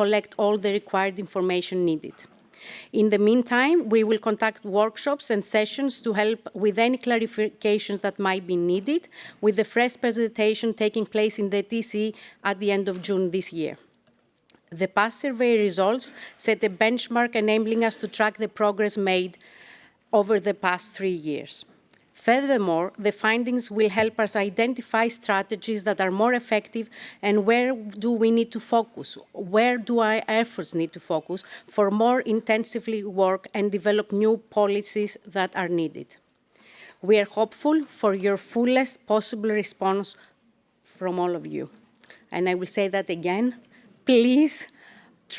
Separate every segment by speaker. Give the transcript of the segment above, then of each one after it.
Speaker 1: collect all the required information needed. In the meantime, we will conduct workshops and sessions to help with any clarifications that might be needed, with the first presentation taking place in the TC at the end of June this year. The past survey results set a benchmark enabling us to track the progress made over the past 3 years. Furthermore, the findings will help us identify strategies that are more effective and where do we need to focus, where do our efforts need to focus for more intensively work and develop new policies that are needed. We are hopeful for your fullest possible response from all of you. And I will say that again, please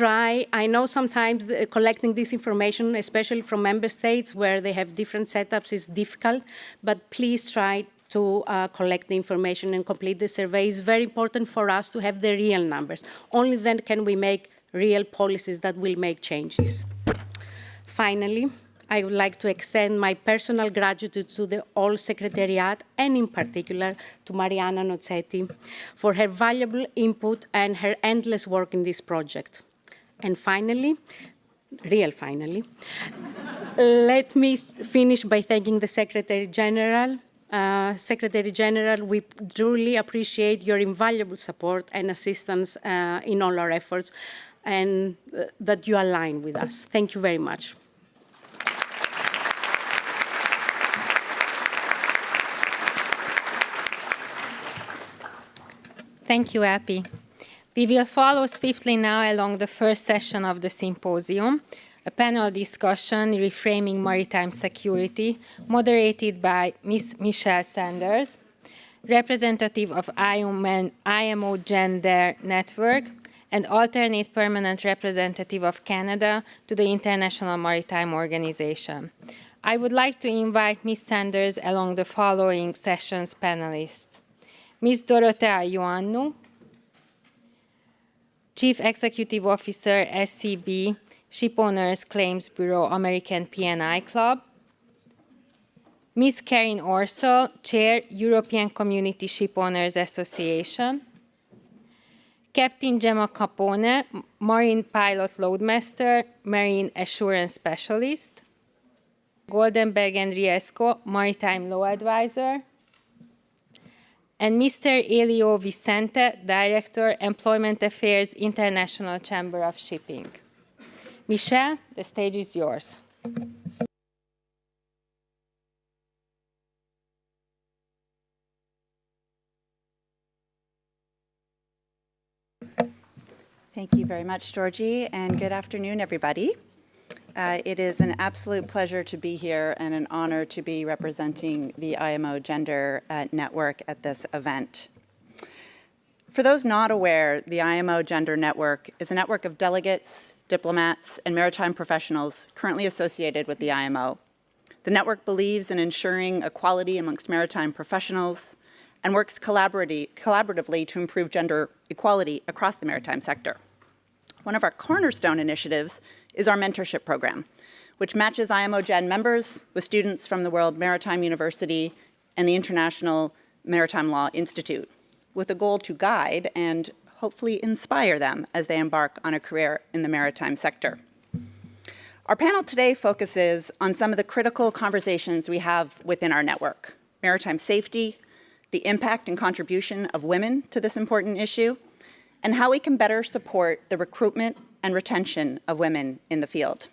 Speaker 1: try. I know sometimes collecting this information, especially from member states where they have different setups, is difficult, but please try to collect the information and complete the survey. It's very important for us to have the real numbers. Only then can we make real policies that will make changes. Finally, I would like to extend my personal gratitude to the whole Secretariat, and in particular to Mariana Nozzetti, for her valuable input and her endless work in this project. And finally, let me finish by thanking the Secretary General. Secretary General, we truly appreciate your invaluable support and assistance in all our efforts, and that you align with us. Thank you very much.
Speaker 2: Thank you, Epi. We will follow swiftly now along the first session of the symposium, a panel discussion reframing maritime security, moderated by Ms. Michelle Sanders, representative of IMO Gender Network and alternate permanent representative of Canada to the International Maritime Organization. I would like to invite Ms. Sanders along the following session's panelists. Ms. Dorotea Ioannou, Chief Executive Officer, SCB, Shipowners Claims Bureau, American P&I Club. Ms. Karin Orsol, Chair, European Community Shipowners Association. Captain Gemma Capone, Marine Pilot Loadmaster, Marine Assurance Specialist. Goldenberg and Riesco, Maritime Law Advisor. And Mr. Elio Vicente, Director, Employment Affairs, International Chamber of Shipping. Michelle, the stage is yours.
Speaker 3: Thank you very much, Georgie, and good afternoon, everybody. It is an absolute pleasure to be here and an honor to be representing the IMO Gender Network at this event. For those not aware, the IMO Gender Network is a network of delegates, diplomats, and maritime professionals currently associated with the IMO. The network believes in ensuring equality amongst maritime professionals and works collaboratively to improve gender equality across the maritime sector. One of our cornerstone initiatives is our mentorship program, which matches IMO Gen members with students from the World Maritime University and the International Maritime Law Institute, with a goal to guide and hopefully inspire them as they embark on a career in the maritime sector. Our panel today focuses on some of the critical conversations we have within our network: maritime safety, the impact and contribution of women to this important issue, and how we can better support the recruitment and retention of women in the field.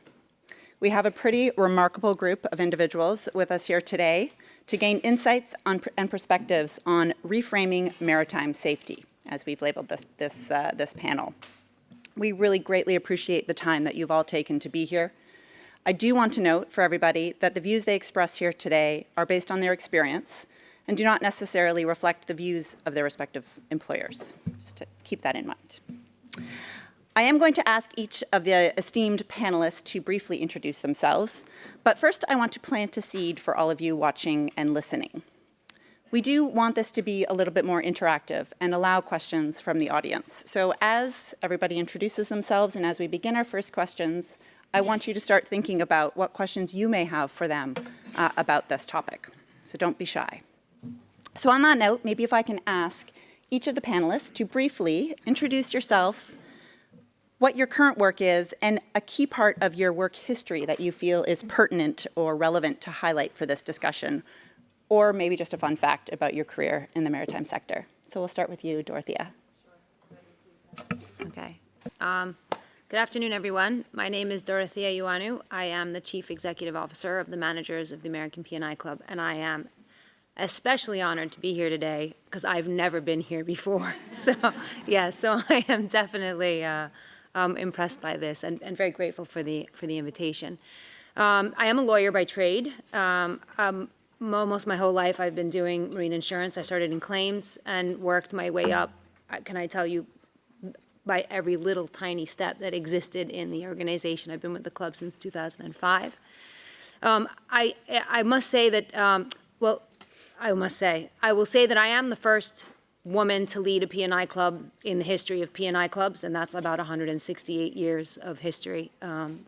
Speaker 3: We have a pretty remarkable group of individuals with us here today to gain insights and perspectives on reframing maritime safety, as we've labeled this panel. We really greatly appreciate the time that you've all taken to be here. I do want to note for everybody that the views they express here today are based on their experience and do not necessarily reflect the views of their respective employers, just to keep that in mind. I am going to ask each of the esteemed panelists to briefly introduce themselves, but first I want to plant a seed for all of you watching and listening. We do want this to be a little bit more interactive and allow questions from the audience. So as everybody introduces themselves and as we begin our first questions, I want you to start thinking about what questions you may have for them about this topic. So don't be shy. So on that note, maybe if I can ask each of the panelists to briefly introduce yourself, what your current work is, and a key part of your work history that you feel is pertinent or relevant to highlight for this discussion, or maybe just a fun fact about your career in the maritime sector. So we'll start with you, Dorothea.
Speaker 4: Okay. Good afternoon, everyone. My name is Dorothea Ioannou. I am the Chief Executive Officer of the Managers of the American P&I Club, and I am especially honored to be here today because I've never been here before. So I am definitely impressed by this and very grateful for the invitation. I am a lawyer by trade. Most of my whole life I've been doing marine insurance. I started in claims and worked my way up, can I tell you, by every little tiny step that existed in the organization. I've been with the club since 2005. I must say that, I will say that I am the first woman to lead a P&I club in the history of P&I clubs, and that's about 168 years of history,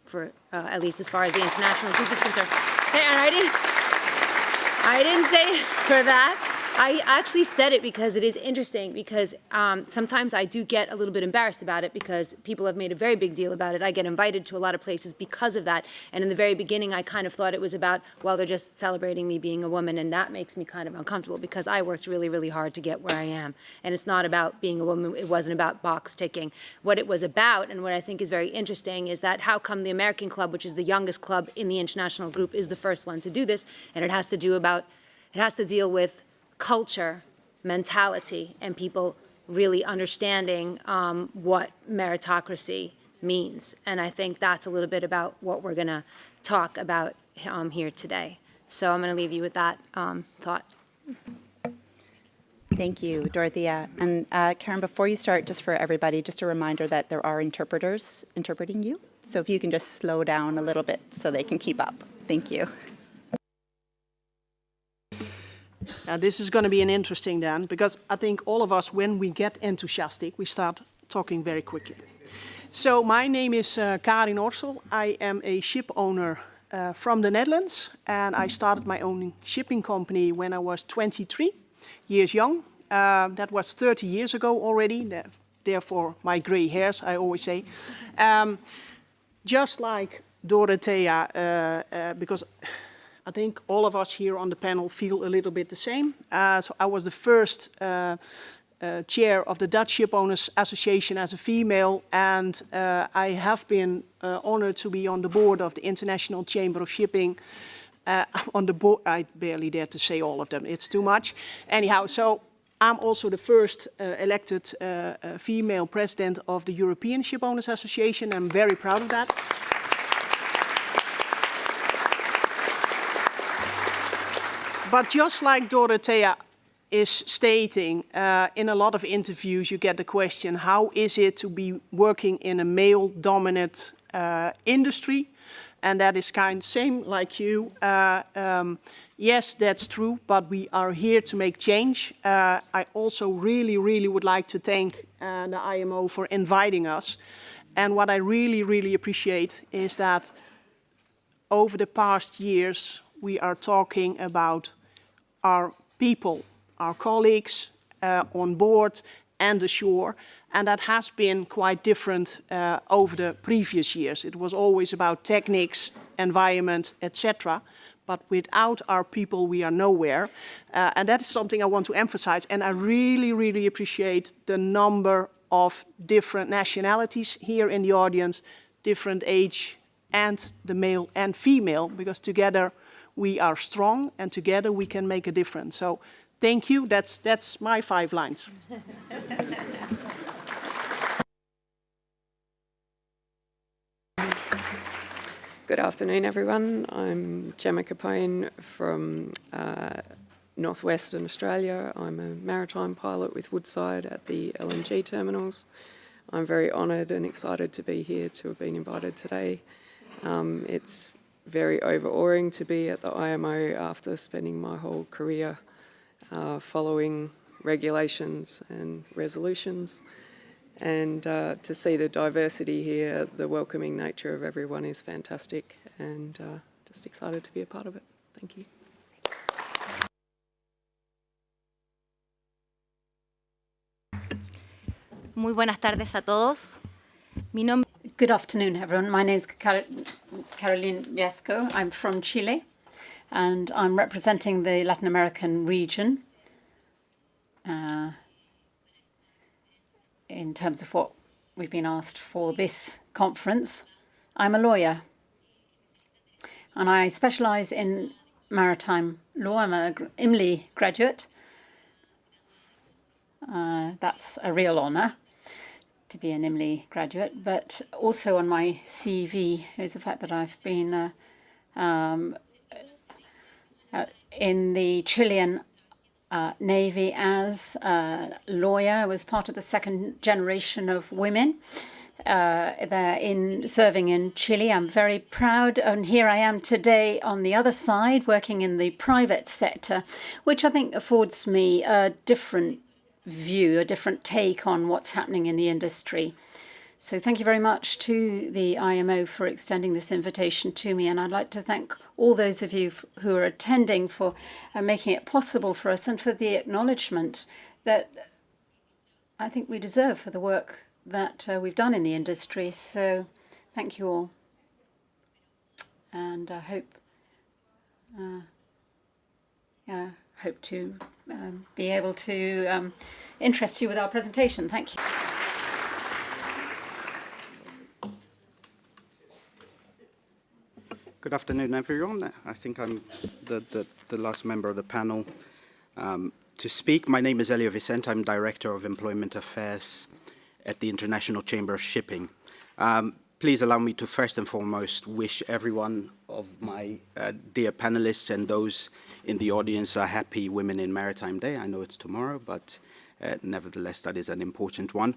Speaker 4: for at least as far as the international group is concerned. And I didn't say it for that. I actually said it because it is interesting, because sometimes I do get a little bit embarrassed about it because people have made a very big deal about it. I get invited to a lot of places because of that. And in the very beginning, I kind of thought it was about, well, they're just celebrating me being a woman, and that makes me kind of uncomfortable because I worked really, really hard to get where I am. And it's not about being a woman. It wasn't about box ticking. What it was about, and what I think is very interesting, is that how come the American Club, which is the youngest club in the international group, is the first one to do this, and it has to deal with culture, mentality, and people really understanding what meritocracy means. And I think that's a little bit about what we're going to talk about here today. So I'm going to leave you with that thought.
Speaker 3: Thank you, Dorothea. And Karen, before you start, just for everybody, just a reminder that there are interpreters interpreting you. So if you can just slow down a little bit so they can keep up. Thank you.
Speaker 5: This is going to be an interesting then, because I think all of us, when we get enthusiastic, we start talking very quickly. So my name is Karin Orsel. I am a ship owner from the Netherlands, and I started my own shipping company when I was 23 years young. That was 30 years ago already, therefore my gray hairs, I always say. Just like Dorothea, because I think all of us here on the panel feel a little bit the same. So I was the first chair of the Dutch Ship Owners Association as a female, and I have been honored to be on the board of the International Chamber of Shipping. On the board, I barely dare to say all of them, it's too much. Anyhow, so I'm also the first elected female president of the European Ship Owners Association. I'm very proud of that. But just like Dorothea is stating, in a lot of interviews you get the question, how is it to be working in a male-dominant industry? And that is kind of same like you. Yes, that's true, but we are here to make change. I also really would like to thank the IMO for inviting us. And what I really appreciate is that over the past years, we are talking about our people, our colleagues on board and ashore, and that has been quite different over the previous years. It was always about techniques, environment, etc. But without our people, we are nowhere. And that is something I want to emphasize. And I really appreciate the number of different nationalities here in the audience, different age, and the male and female, because together we are strong, and together we can make a difference. So thank you. That's my 5 lines.
Speaker 6: Good afternoon, everyone. I'm Gemma Capone from Northwestern Australia. I'm a maritime pilot with Woodside at the LNG terminals. I'm very honoured and excited to be here, to have been invited today. It's very overawing to be at the IMO after spending my whole career following regulations and resolutions. And to see the diversity here, the welcoming nature of everyone is fantastic, and just excited to be a part of it. Thank you.
Speaker 7: Muy buenas tardes a todos. Mi nombre Good afternoon, everyone. My name is Caroline Viesco. I'm from Chile, and I'm representing the Latin American region in terms of what we've been asked for this conference. I'm a lawyer, and I specialise in maritime law. I'm an IMLI graduate. That's a real honour to be an IMLI graduate, but also on my CV is the fact that I've been in the Chilean Navy as a lawyer. I was part of the second generation of women there serving in Chile. I'm very proud, and here I am today on the other side, working in the private sector, which I think affords me a different view, a different take on what's happening in the industry. So thank you very much to the IMO for extending this invitation to me, and I'd like to thank all those of you who are attending for making it possible for us, and for the acknowledgement that I think we deserve for the work that we've done in the industry. So thank you all, and I hope to be able to interest you with our presentation. Thank you.
Speaker 8: Good afternoon, everyone. I think I'm the last member of the panel to speak. My name is Elio Vicente. I'm Director of Employment Affairs at the International Chamber of Shipping. Please allow me to first and foremost wish everyone of my dear panelists and those in the audience a happy Women in Maritime Day. I know it's tomorrow, but nevertheless, that is an important one.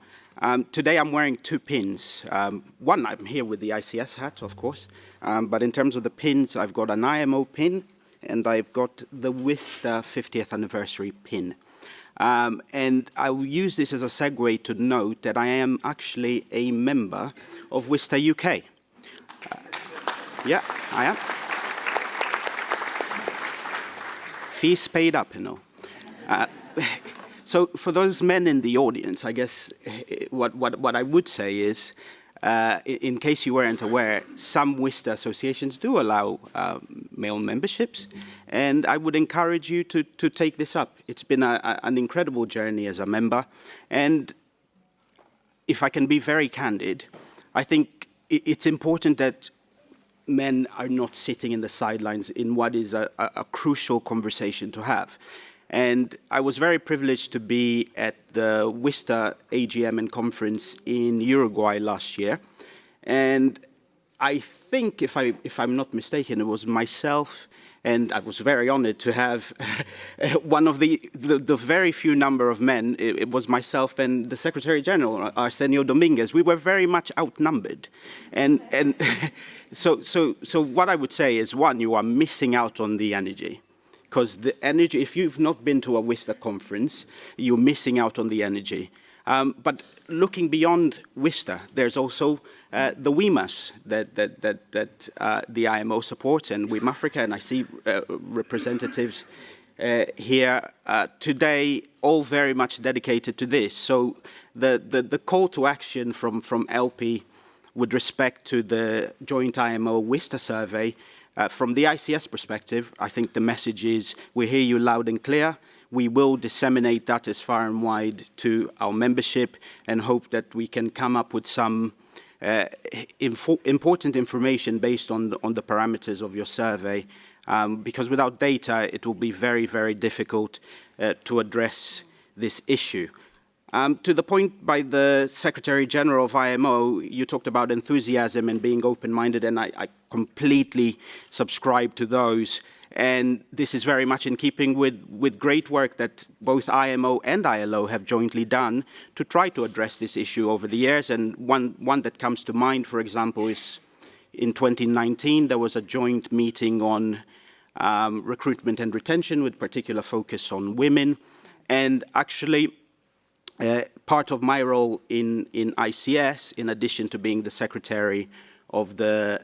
Speaker 8: Today I'm wearing two pins. One, I'm here with the ICS hat, of course, but in terms of the pins, I've got an IMO pin and I've got the WISTA 50th anniversary pin. And I will use this as a segue to note that I am actually a member of WISTA UK. Yeah, I am. Fees paid up, you know. So for those men in the audience, I guess what I would say is, in case you weren't aware, some WISTA associations do allow male memberships, and I would encourage you to take this up. It's been an incredible journey as a member, and if I can be very candid, I think it's important that men are not sitting in the sidelines in what is a crucial conversation to have. And I was very privileged to be at the WISTA AGM and conference in Uruguay last year. And I think, if I'm not mistaken, it was myself, and I was very honored to have one of the very few number of men. It was myself and the Secretary General, Arsenio Dominguez. We were very much outnumbered. And so what I would say is, one, you are missing out on the energy. Because the energy, if you've not been to a WISTA conference, you're missing out on the energy. But looking beyond WISTA, there's also the WIMAS that the IMO supports, and WIM Africa, and I see representatives here today, all very much dedicated to this. So the call to action from LP with respect to the joint IMO WISTA survey, from the ICS perspective, I think the message is, we hear you loud and clear. We will disseminate that as far and wide to our membership and hope that we can come up with some important information based on the parameters of your survey, because without data, it will be very, very difficult to address this issue. To the point by the Secretary General of IMO, you talked about enthusiasm and being open-minded, and I completely subscribe to those. And this is very much in keeping with great work that both IMO and ILO have jointly done to try to address this issue over the years. And one that comes to mind, for example, is in 2019, there was a joint meeting on recruitment and retention with particular focus on women. And actually, part of my role in ICS, in addition to being the secretary of the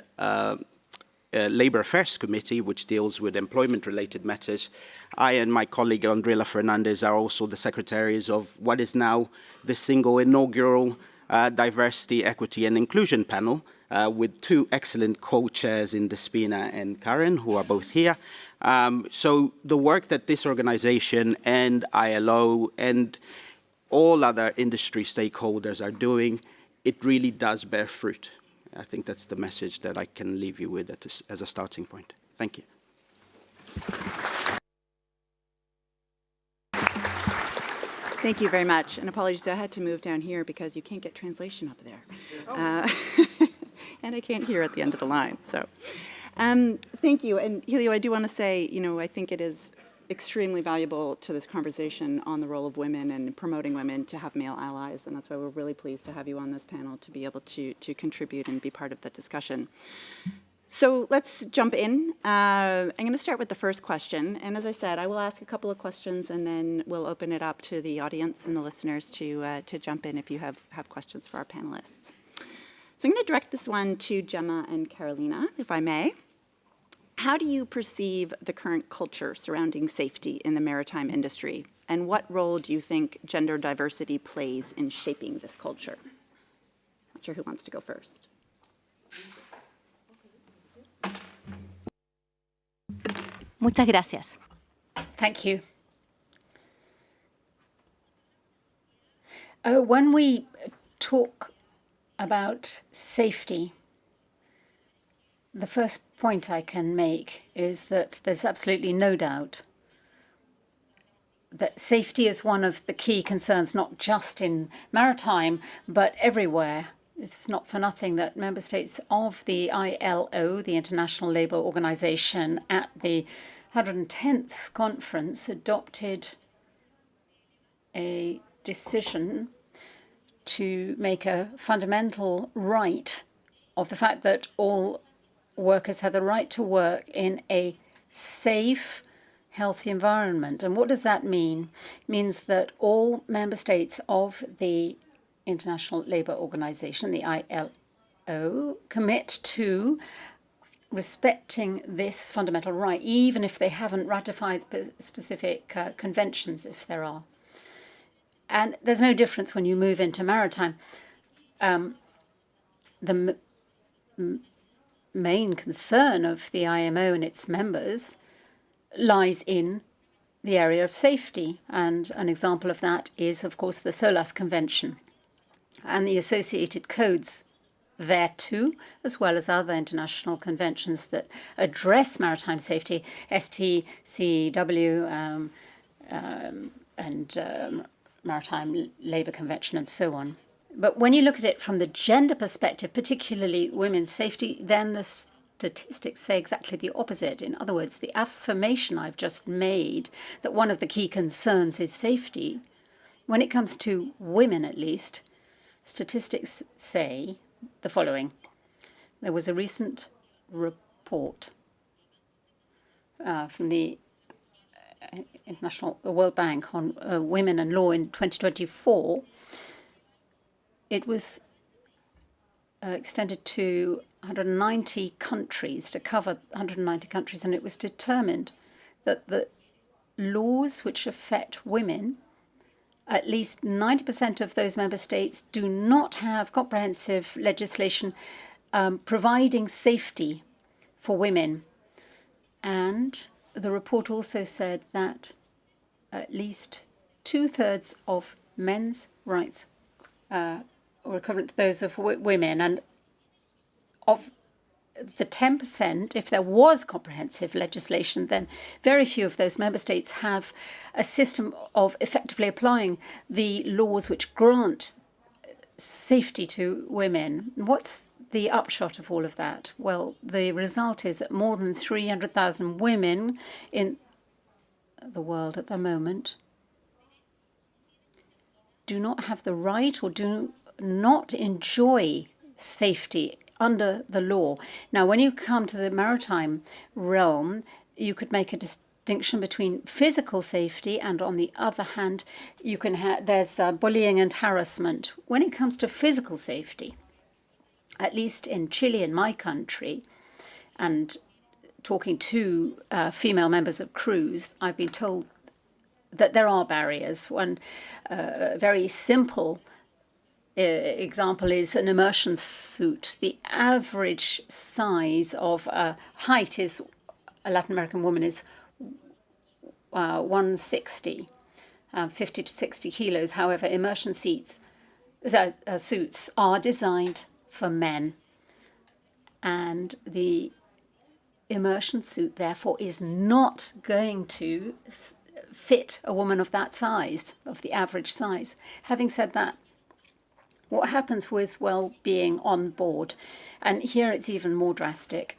Speaker 8: Labour Affairs Committee, which deals with employment-related matters, I and my colleague Andrela Fernandez are also the secretaries of what is now the single inaugural Diversity, Equity and Inclusion panel with two excellent co-chairs in Despina and Karen, who are both here. So the work that this organization and ILO and all other industry stakeholders are doing, it really does bear fruit. I think that's the message that I can leave you with as a starting point. Thank you.
Speaker 3: Thank you very much. And apologies, I had to move down here because you can't get translation up there. And I can't hear at the end of the line. So thank you. And Helio, I do want to say, I think it is extremely valuable to this conversation on the role of women and promoting women to have male allies. And that's why we're really pleased to have you on this panel to be able to contribute and be part of the discussion. So let's jump in. I'm going to start with the first question. And as I said, I will ask a couple of questions and then we'll open it up to the audience and the listeners to jump in if you have questions for our panelists. So I'm going to direct this one to Gemma and Carolina, if I may. How do you perceive the current culture surrounding safety in the maritime industry? And what role do you think gender diversity plays in shaping this culture? Not sure who wants to go first.
Speaker 9: Muchas gracias.
Speaker 7: Thank you. When we talk about safety, the first point I can make is that there's absolutely no doubt that safety is one of the key concerns, not just in maritime, but everywhere. It's not for nothing that member states of the ILO, the International Labour Organization, at the 110th conference adopted a decision to make a fundamental right of the fact that all workers have the right to work in a safe, healthy environment. And what does that mean? It means that all member states of the International Labour Organization, the ILO, commit to respecting this fundamental right, even if they haven't ratified specific conventions, if there are. And there's no difference when you move into maritime. The main concern of the IMO and its members lies in the area of safety. And an example of that is, of course, the SOLAS Convention and the associated codes there too, as well as other international conventions that address maritime safety, STCW and Maritime Labour Convention and so on. But when you look at it from the gender perspective, particularly women's safety, then the statistics say exactly the opposite. In other words, the affirmation I've just made that one of the key concerns is safety, when it comes to women at least, statistics say the following. There was a recent report from the International World Bank on women and law in 2024. It was extended to 190 countries, to cover 190 countries, and it was determined that the laws which affect women, at least 90% of those member states do not have comprehensive legislation providing safety for women. And the report also said that at least 2/3 of men's rights were equivalent to those of women. And of the 10%, if there was comprehensive legislation, then very few of those member states have a system of effectively applying the laws which grant safety to women. What's the upshot of all of that? Well, the result is that more than 300,000 women in the world at the moment do not have the right or do not enjoy safety under the law. Now, when you come to the maritime realm, you could make a distinction between physical safety and, on the other hand, you can there's bullying and harassment. When it comes to physical safety, at least in Chile, in my country, and talking to female members of crews, I've been told that there are barriers. One very simple example is an immersion suit. The average size of height is a Latin American woman is 160, 50 to 60 kilos. However, immersion suits are designed for men, and the immersion suit, therefore, is not going to fit a woman of that size, of the average size. Having said that, what happens with well-being on board, and here it's even more drastic,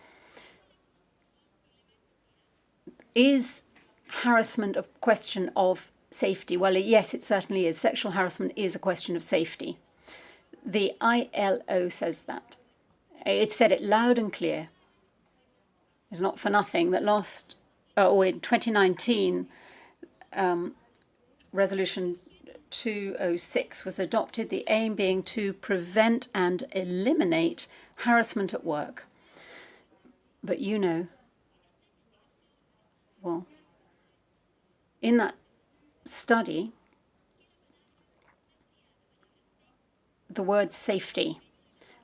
Speaker 7: is harassment a question of safety? Well, yes, it certainly is. Sexual harassment is a question of safety. The ILO says that. It said it loud and clear. It's not for nothing that in 2019, Resolution 206 was adopted, the aim being to prevent and eliminate harassment at work. But well, in that study, the word safety,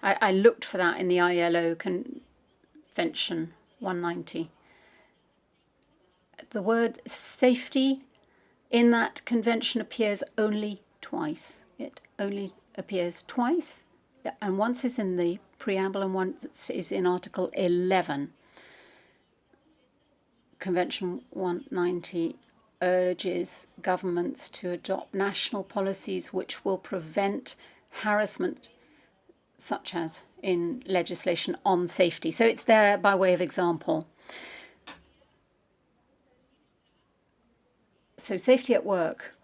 Speaker 7: I looked for that in the ILO Convention 190. The word safety in that convention appears only twice. It only appears twice, and once is in the preamble and once is in Article 11. Convention 190 urges governments to adopt national policies which will prevent harassment, such as in legislation on safety. So it's there by way of example. So safety at work.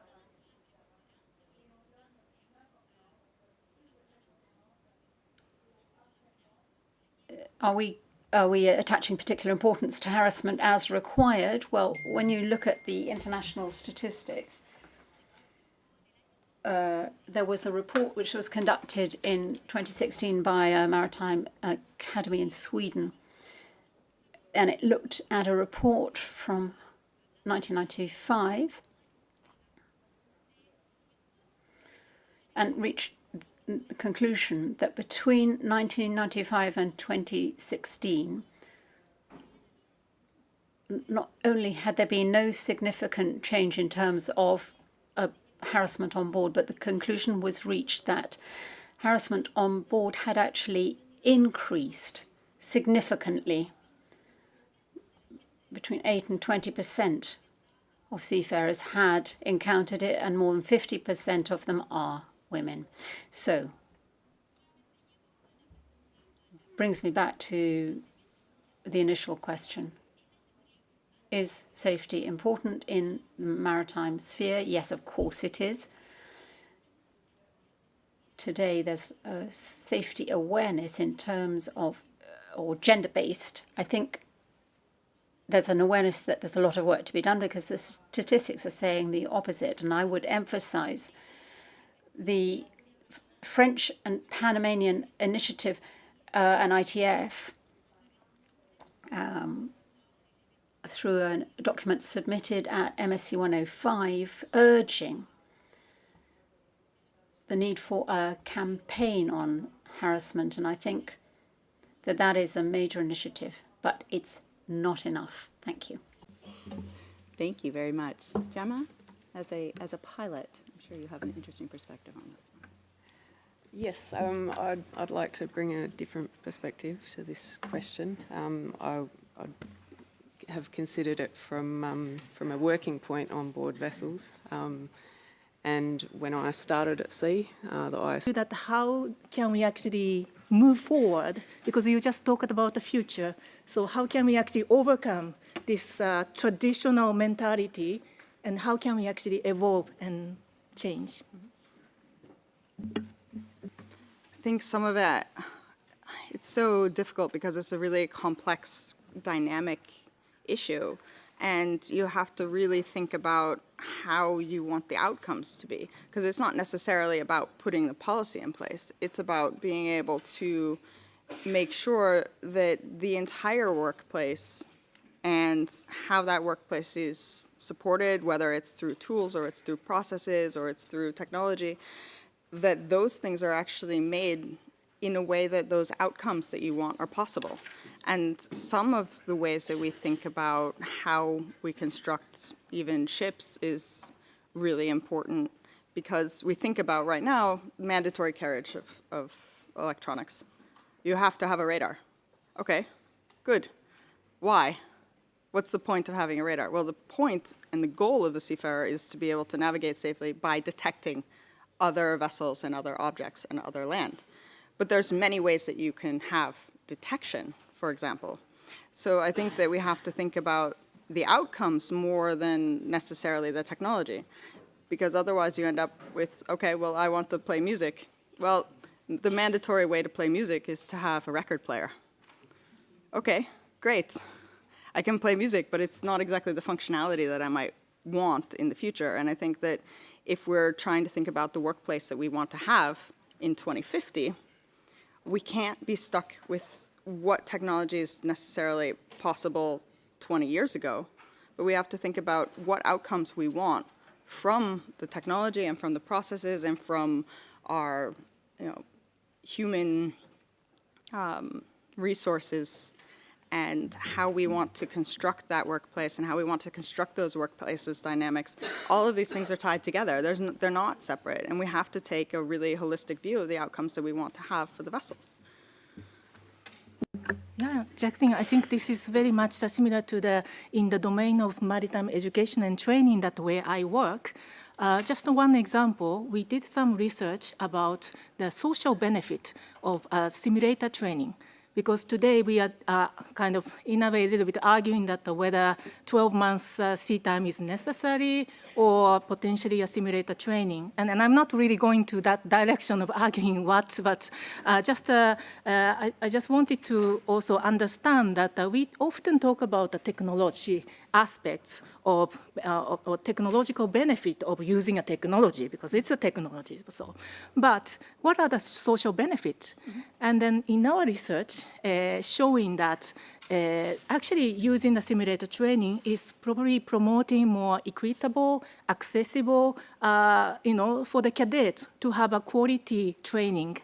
Speaker 7: Are we attaching particular importance to harassment as required? Well, when you look at the international statistics, there was a report which was conducted in 2016 by a Maritime Academy in Sweden, and it looked at a report from 1995 and reached the conclusion that between 1995 and 2016, not only had there been no significant change in terms of harassment on board, but the conclusion was reached that harassment on board had actually increased significantly. Between 8 and 20% of seafarers had encountered it, and more than 50% of them are women. So, brings me back to the initial question. Is safety important in the maritime sphere? Yes, of course it is. Today there's a safety awareness in terms of, or gender-based. I think there's an awareness that there's a lot of work to be done because the statistics are saying the opposite. And I would emphasize the French and Panamanian initiative and ITF through a document submitted at MSC 105 urging the need for a campaign on harassment. And I think that that is a major initiative, but it's not enough. Thank you.
Speaker 3: Thank you very much. Gemma, as a pilot, I'm sure you have an interesting perspective on this one.
Speaker 6: Yes, I'd like to bring a different perspective to this question. I have considered it from a working point on board vessels. And when I started at sea,
Speaker 10: that how can we actually move forward? Because you just talked about the future. So how can we actually overcome this traditional mentality, and how can we actually evolve and change?
Speaker 11: I think some of it, it's so difficult because it's a really complex, dynamic issue. And you have to really think about how you want the outcomes to be. Because it's not necessarily about putting the policy in place. It's about being able to make sure that the entire workplace and how that workplace is supported, whether it's through tools or it's through processes or it's through technology, that those things are actually made in a way that those outcomes that you want are possible. And some of the ways that we think about how we construct even ships is really important, because we think about right now mandatory carriage of electronics. You have to have a radar. Okay, good. Why? What's the point of having a radar? Well, the point and the goal of the seafarer is to be able to navigate safely by detecting other vessels and other objects and other land. But there's many ways that you can have detection, for example. So I think that we have to think about the outcomes more than necessarily the technology, because otherwise you end up with, okay, well, I want to play music. Well, the mandatory way to play music is to have a record player. Okay, great. I can play music, but it's not exactly the functionality that I might want in the future. And I think that if we're trying to think about the workplace that we want to have in 2050, we can't be stuck with what technology is necessarily possible 20 years ago, but we have to think about what outcomes we want from the technology and from the processes and from our human resources, and how we want to construct that workplace and how we want to construct those workplaces dynamics. All of these things are tied together. They're not separate, and we have to take a really holistic view of the outcomes that we want to have for the vessels.
Speaker 10: Yeah, Jacqueline, I think this is very much similar to in the domain of maritime education and training, that where I work. Just one example, we did some research about the social benefit of simulator training. Because today we are kind of, in a way, a little bit arguing that whether 12 months sea time is necessary or potentially a simulator training. And I'm not really going to that direction of arguing what, but I just wanted to also understand that we often talk about the technology aspects of or technological benefit of using a technology, because it's a technology. So, but what are the social benefits? Mm-hmm. And then in our research, showing that actually using the simulator training is probably promoting more equitable, accessible, for the cadets to have a quality training.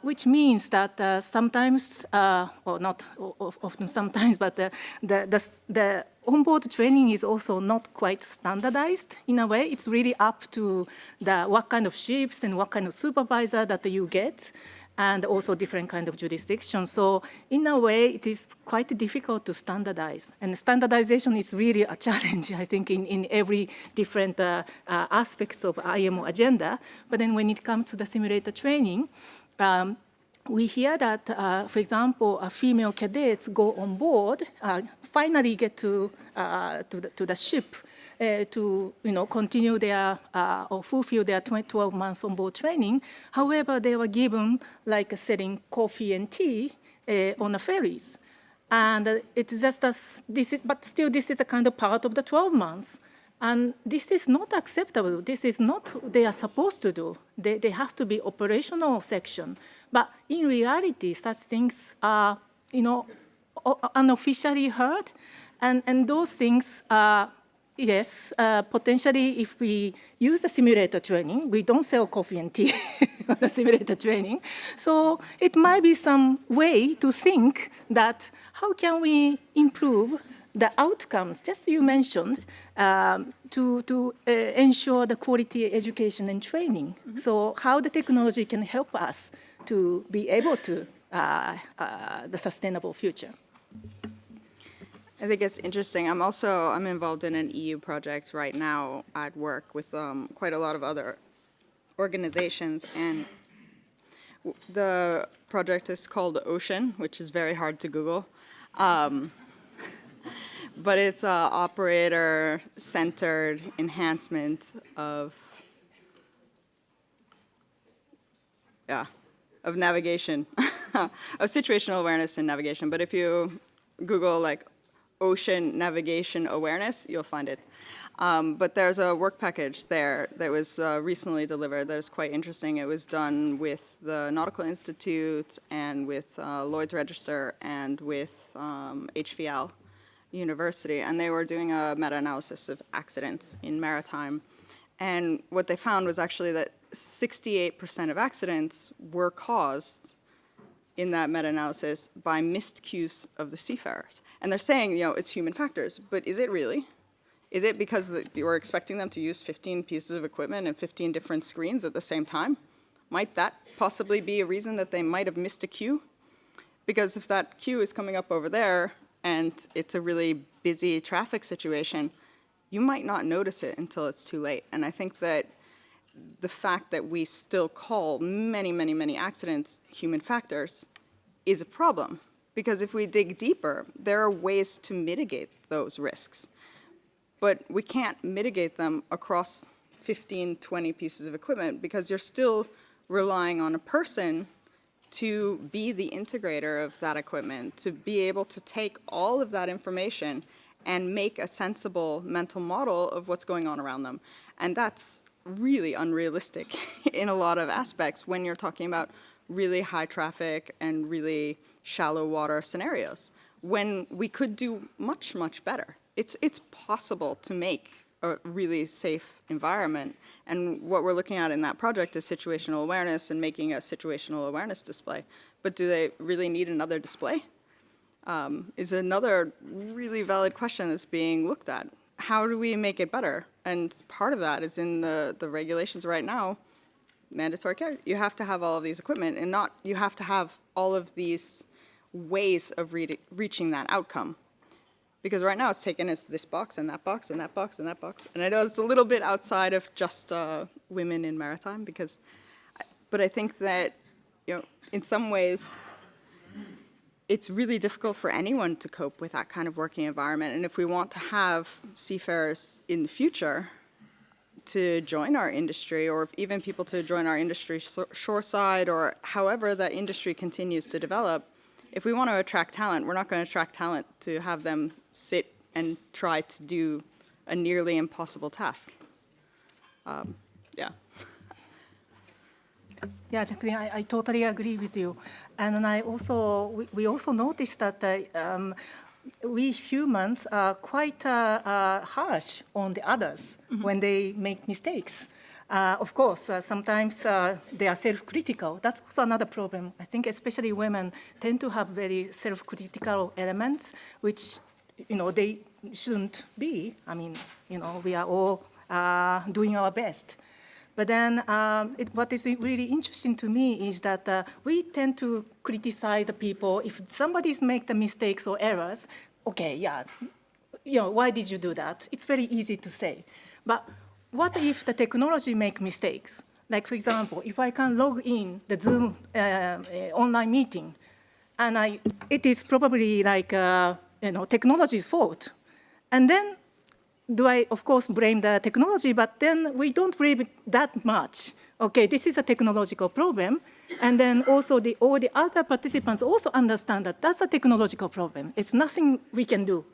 Speaker 10: Which means that sometimes, or not often sometimes, but the onboard training is also not quite standardized in a way. It's really up to what kind of ships and what kind of supervisor that you get, and also different kind of jurisdiction. So in a way, it is quite difficult to standardize. And standardization is really a challenge, I think, in every different aspects of IMO agenda. But then when it comes to the simulator training, we hear that, for example, female cadets go on board, finally get to the ship to continue their or fulfill their 12 months on board training. However, they were given like selling coffee and tea on the ferries, and it's just but still this is a kind of part of the 12 months. And this is not acceptable. This is not what they are supposed to do. They have to be operational section. But in reality, such things are, unofficially heard. And those things are, yes, potentially if we use the simulator training, we don't sell coffee and tea on the simulator training. So it might be some way to think that how can we improve the outcomes, just you mentioned, to ensure the quality education and training. Mm-hmm. So how the technology can help us to be able to the sustainable future.
Speaker 11: I think it's interesting. I'm involved in an EU project right now at work with quite a lot of other organizations, and the project is called Ocean, which is very hard to Google. But it's an operator-centered enhancement of navigation, of situational awareness and navigation. But if you Google like ocean navigation awareness, you'll find it. But there's a work package there that was recently delivered that is quite interesting. It was done with the Nautical Institute and with Lloyd's Register and with HVL University, and they were doing a meta-analysis of accidents in maritime. And what they found was actually that 68% of accidents were caused in that meta-analysis by missed cues of the seafarers. And they're saying, it's human factors, but is it really? Is it because you were expecting them to use 15 pieces of equipment and 15 different screens at the same time? Might that possibly be a reason that they might have missed a cue? Because if that queue is coming up over there and it's a really busy traffic situation, you might not notice it until it's too late. And I think that the fact that we still call many, many, many accidents human factors is a problem. Because if we dig deeper, there are ways to mitigate those risks. But we can't mitigate them across 15, 20 pieces of equipment because you're still relying on a person to be the integrator of that equipment, to be able to take all of that information and make a sensible mental model of what's going on around them. And that's really unrealistic in a lot of aspects when you're talking about really high traffic and really shallow water scenarios, when we could do much, much better. It's possible to make a really safe environment. And what we're looking at in that project is situational awareness and making a situational awareness display. But do they really need another display? Is another really valid question that's being looked at. How do we make it better? And part of that is in the regulations right now, mandatory care. You have to have all of these equipment and not, you have to have all of these ways of reaching that outcome. Because right now it's taken as this box and that box and that box and that box. And I know it's a little bit outside of just women in maritime, but I think that, in some ways, it's really difficult for anyone to cope with that kind of working environment. And if we want to have seafarers in the future to join our industry, or even people to join our industry shoreside, or however that industry continues to develop, if we want to attract talent, we're not going to attract talent to have them sit and try to do a nearly impossible task. Yeah.
Speaker 10: Yeah, Jacqueline, I totally agree with you. And we also noticed that we humans are quite harsh on the others when they make mistakes. Of course, sometimes they are self-critical. That's also another problem. I think especially women tend to have very self-critical elements, which, they shouldn't be. I mean, we are all doing our best. But then what is really interesting to me is that we tend to criticize the people. If somebody's make the mistakes or errors, okay, yeah, why did you do that? It's very easy to say. But what if the technology make mistakes? Like, for example, if I can log in the Zoom online meeting, and it is probably like, technology's fault. And then do I, of course, blame the technology, but then we don't blame it that much. Okay, this is a technological problem. And then also all the other participants also understand that that's a technological problem. It's nothing we can do.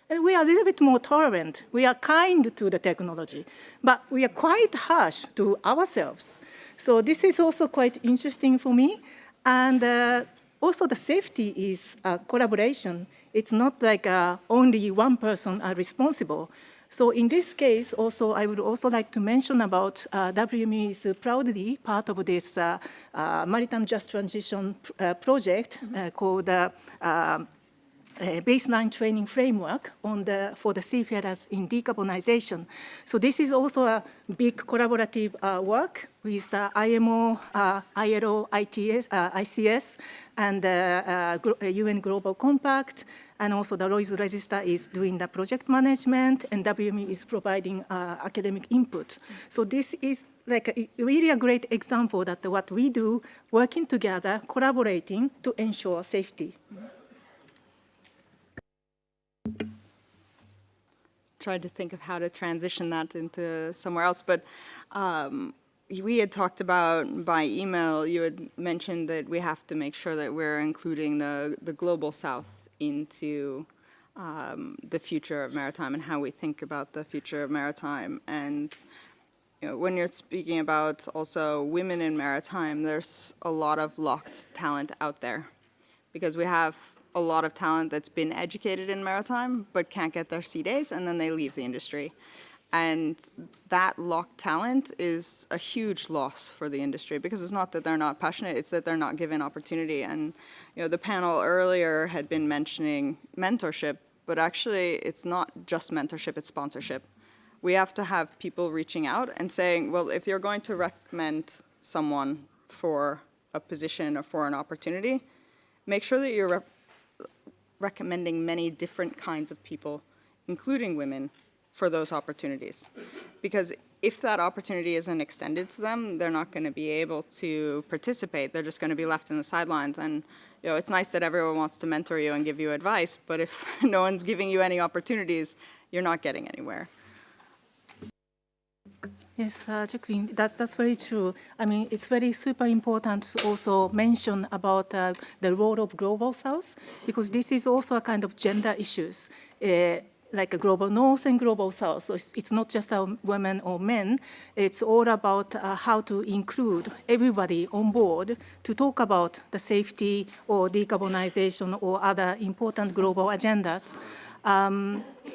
Speaker 10: And we are a little bit more tolerant. We are kind to the technology, but we are quite harsh to ourselves. So this is also quite interesting for me. And also the safety is collaboration. It's not like only one person are responsible. So in this case, also, I would also like to mention about WME is proudly part of this Maritime Just Transition project called Baseline Training Framework for the seafarers in decarbonization. So this is also a big collaborative work with the IMO, ILO, ICS, and UN Global Compact. And also the Lloyd's Register is doing the project management, and WME is providing academic input. So this is like really a great example that what we do, working together, collaborating to ensure safety.
Speaker 11: Tried to think of how to transition that into somewhere else, but we had talked about by email, you had mentioned that we have to make sure that we're including the global south into the future of maritime and how we think about the future of maritime. And when you're speaking about also women in maritime, there's a lot of locked talent out there because we have a lot of talent that's been educated in maritime but can't get their sea days, and then they leave the industry. And that locked talent is a huge loss for the industry, because it's not that they're not passionate, it's that they're not given opportunity. And the panel earlier had been mentioning mentorship, but actually it's not just mentorship, it's sponsorship. We have to have people reaching out and saying, well, if you're going to recommend someone for a position or for an opportunity, make sure that you're recommending many different kinds of people, including women, for those opportunities. Because if that opportunity isn't extended to them, they're not going to be able to participate. They're just going to be left in the sidelines. And it's nice that everyone wants to mentor you and give you advice, but if no one's giving you any opportunities, you're not getting anywhere.
Speaker 10: Yes, Jacqueline, that's very true. I mean, it's very super important to also mention about the role of Global South, because this is also a kind of gender issues, like a Global North and Global South. So it's not just women or men. It's all about how to include everybody on board to talk about the safety or decarbonization or other important global agendas.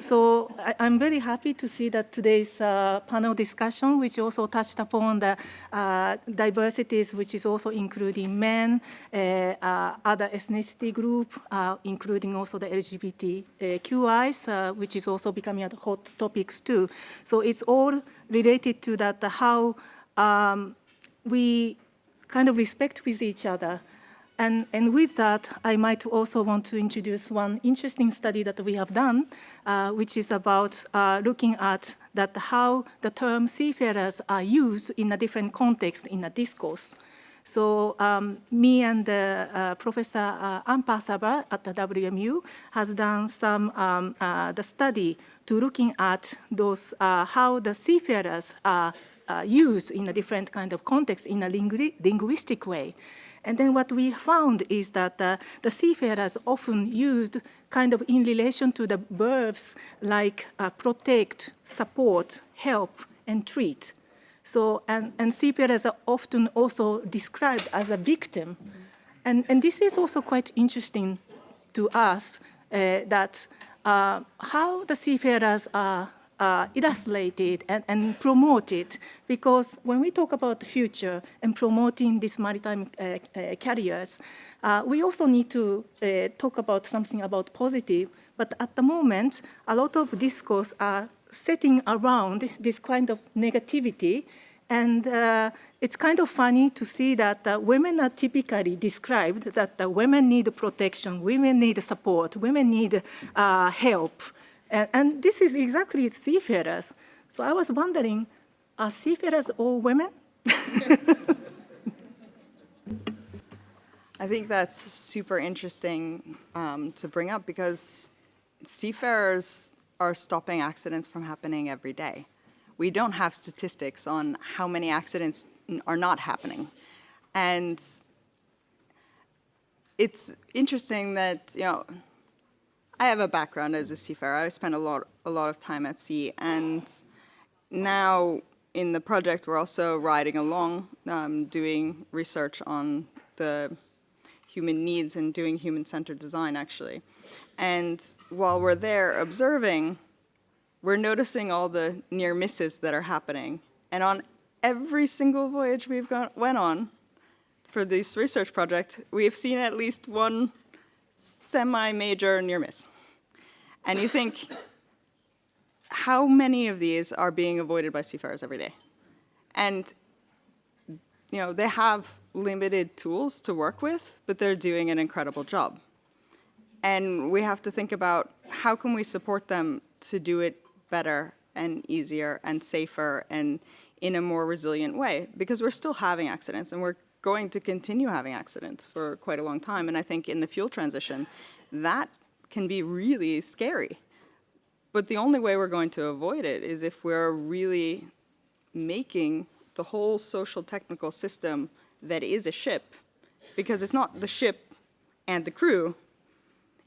Speaker 10: So I'm very happy to see that today's panel discussion, which also touched upon the diversities, which is also including men, other ethnicity group, including also the LGBTQIs, which is also becoming a hot topics too. So it's all related to that, how we kind of respect with each other. And with that, I might also want to introduce one interesting study that we have done, which is about looking at that how the term seafarers are used in a different context in a discourse. So me and Professor Ampasaba at the WMU has done some the study to looking at those how the seafarers are used in a different kind of context in a linguistic way. And then what we found is that the seafarers often used kind of in relation to the verbs like protect, support, help, and treat. So, and seafarers are often also described as a victim. And this is also quite interesting to us, that how the seafarers are illustrated and promoted, because when we talk about the future and promoting these maritime carriers, we also need to talk about something about positive. But at the moment, a lot of discourse are setting around this kind of negativity, and it's kind of funny to see that women are typically described that women need protection, women need support, women need help. And this is exactly seafarers. So I was wondering, are seafarers all women?
Speaker 11: I think that's super interesting to bring up, because seafarers are stopping accidents from happening every day. We don't have statistics on how many accidents are not happening. And it's interesting that, I have a background as a seafarer. I spent a lot of time at sea, and now in the project we're also riding along, doing research on the human needs and doing human-centered design, actually. And while we're there observing, we're noticing all the near misses that are happening. And on every single voyage we've went on for this research project, we've seen at least one semi-major near miss. And you think, how many of these are being avoided by seafarers every day? And they have limited tools to work with, but they're doing an incredible job. And we have to think about how can we support them to do it better and easier and safer and in a more resilient way, because we're still having accidents and we're going to continue having accidents for quite a long time. And I think in the fuel transition, that can be really scary. But the only way we're going to avoid it is if we're really making the whole social technical system that is a ship, because it's not the ship and the crew,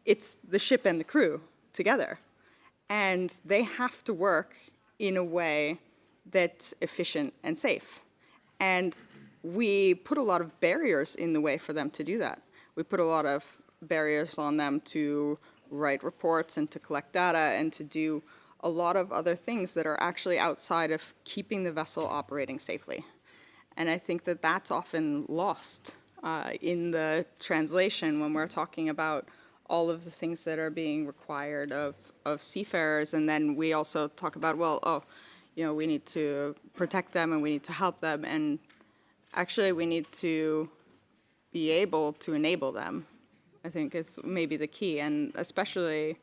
Speaker 11: it's the ship and the crew together. And they have to work in a way that's efficient and safe. And we put a lot of barriers in the way for them to do that. We put a lot of barriers on them to write reports and to collect data and to do a lot of other things that are actually outside of keeping the vessel operating safely. And I think that that's often lost in the translation when we're talking about all of the things that are being required of seafarers. And then we also talk about, well, oh, you know, we need to protect them and we need to help them. And actually, we need to be able to enable them, I think is maybe the key. And especially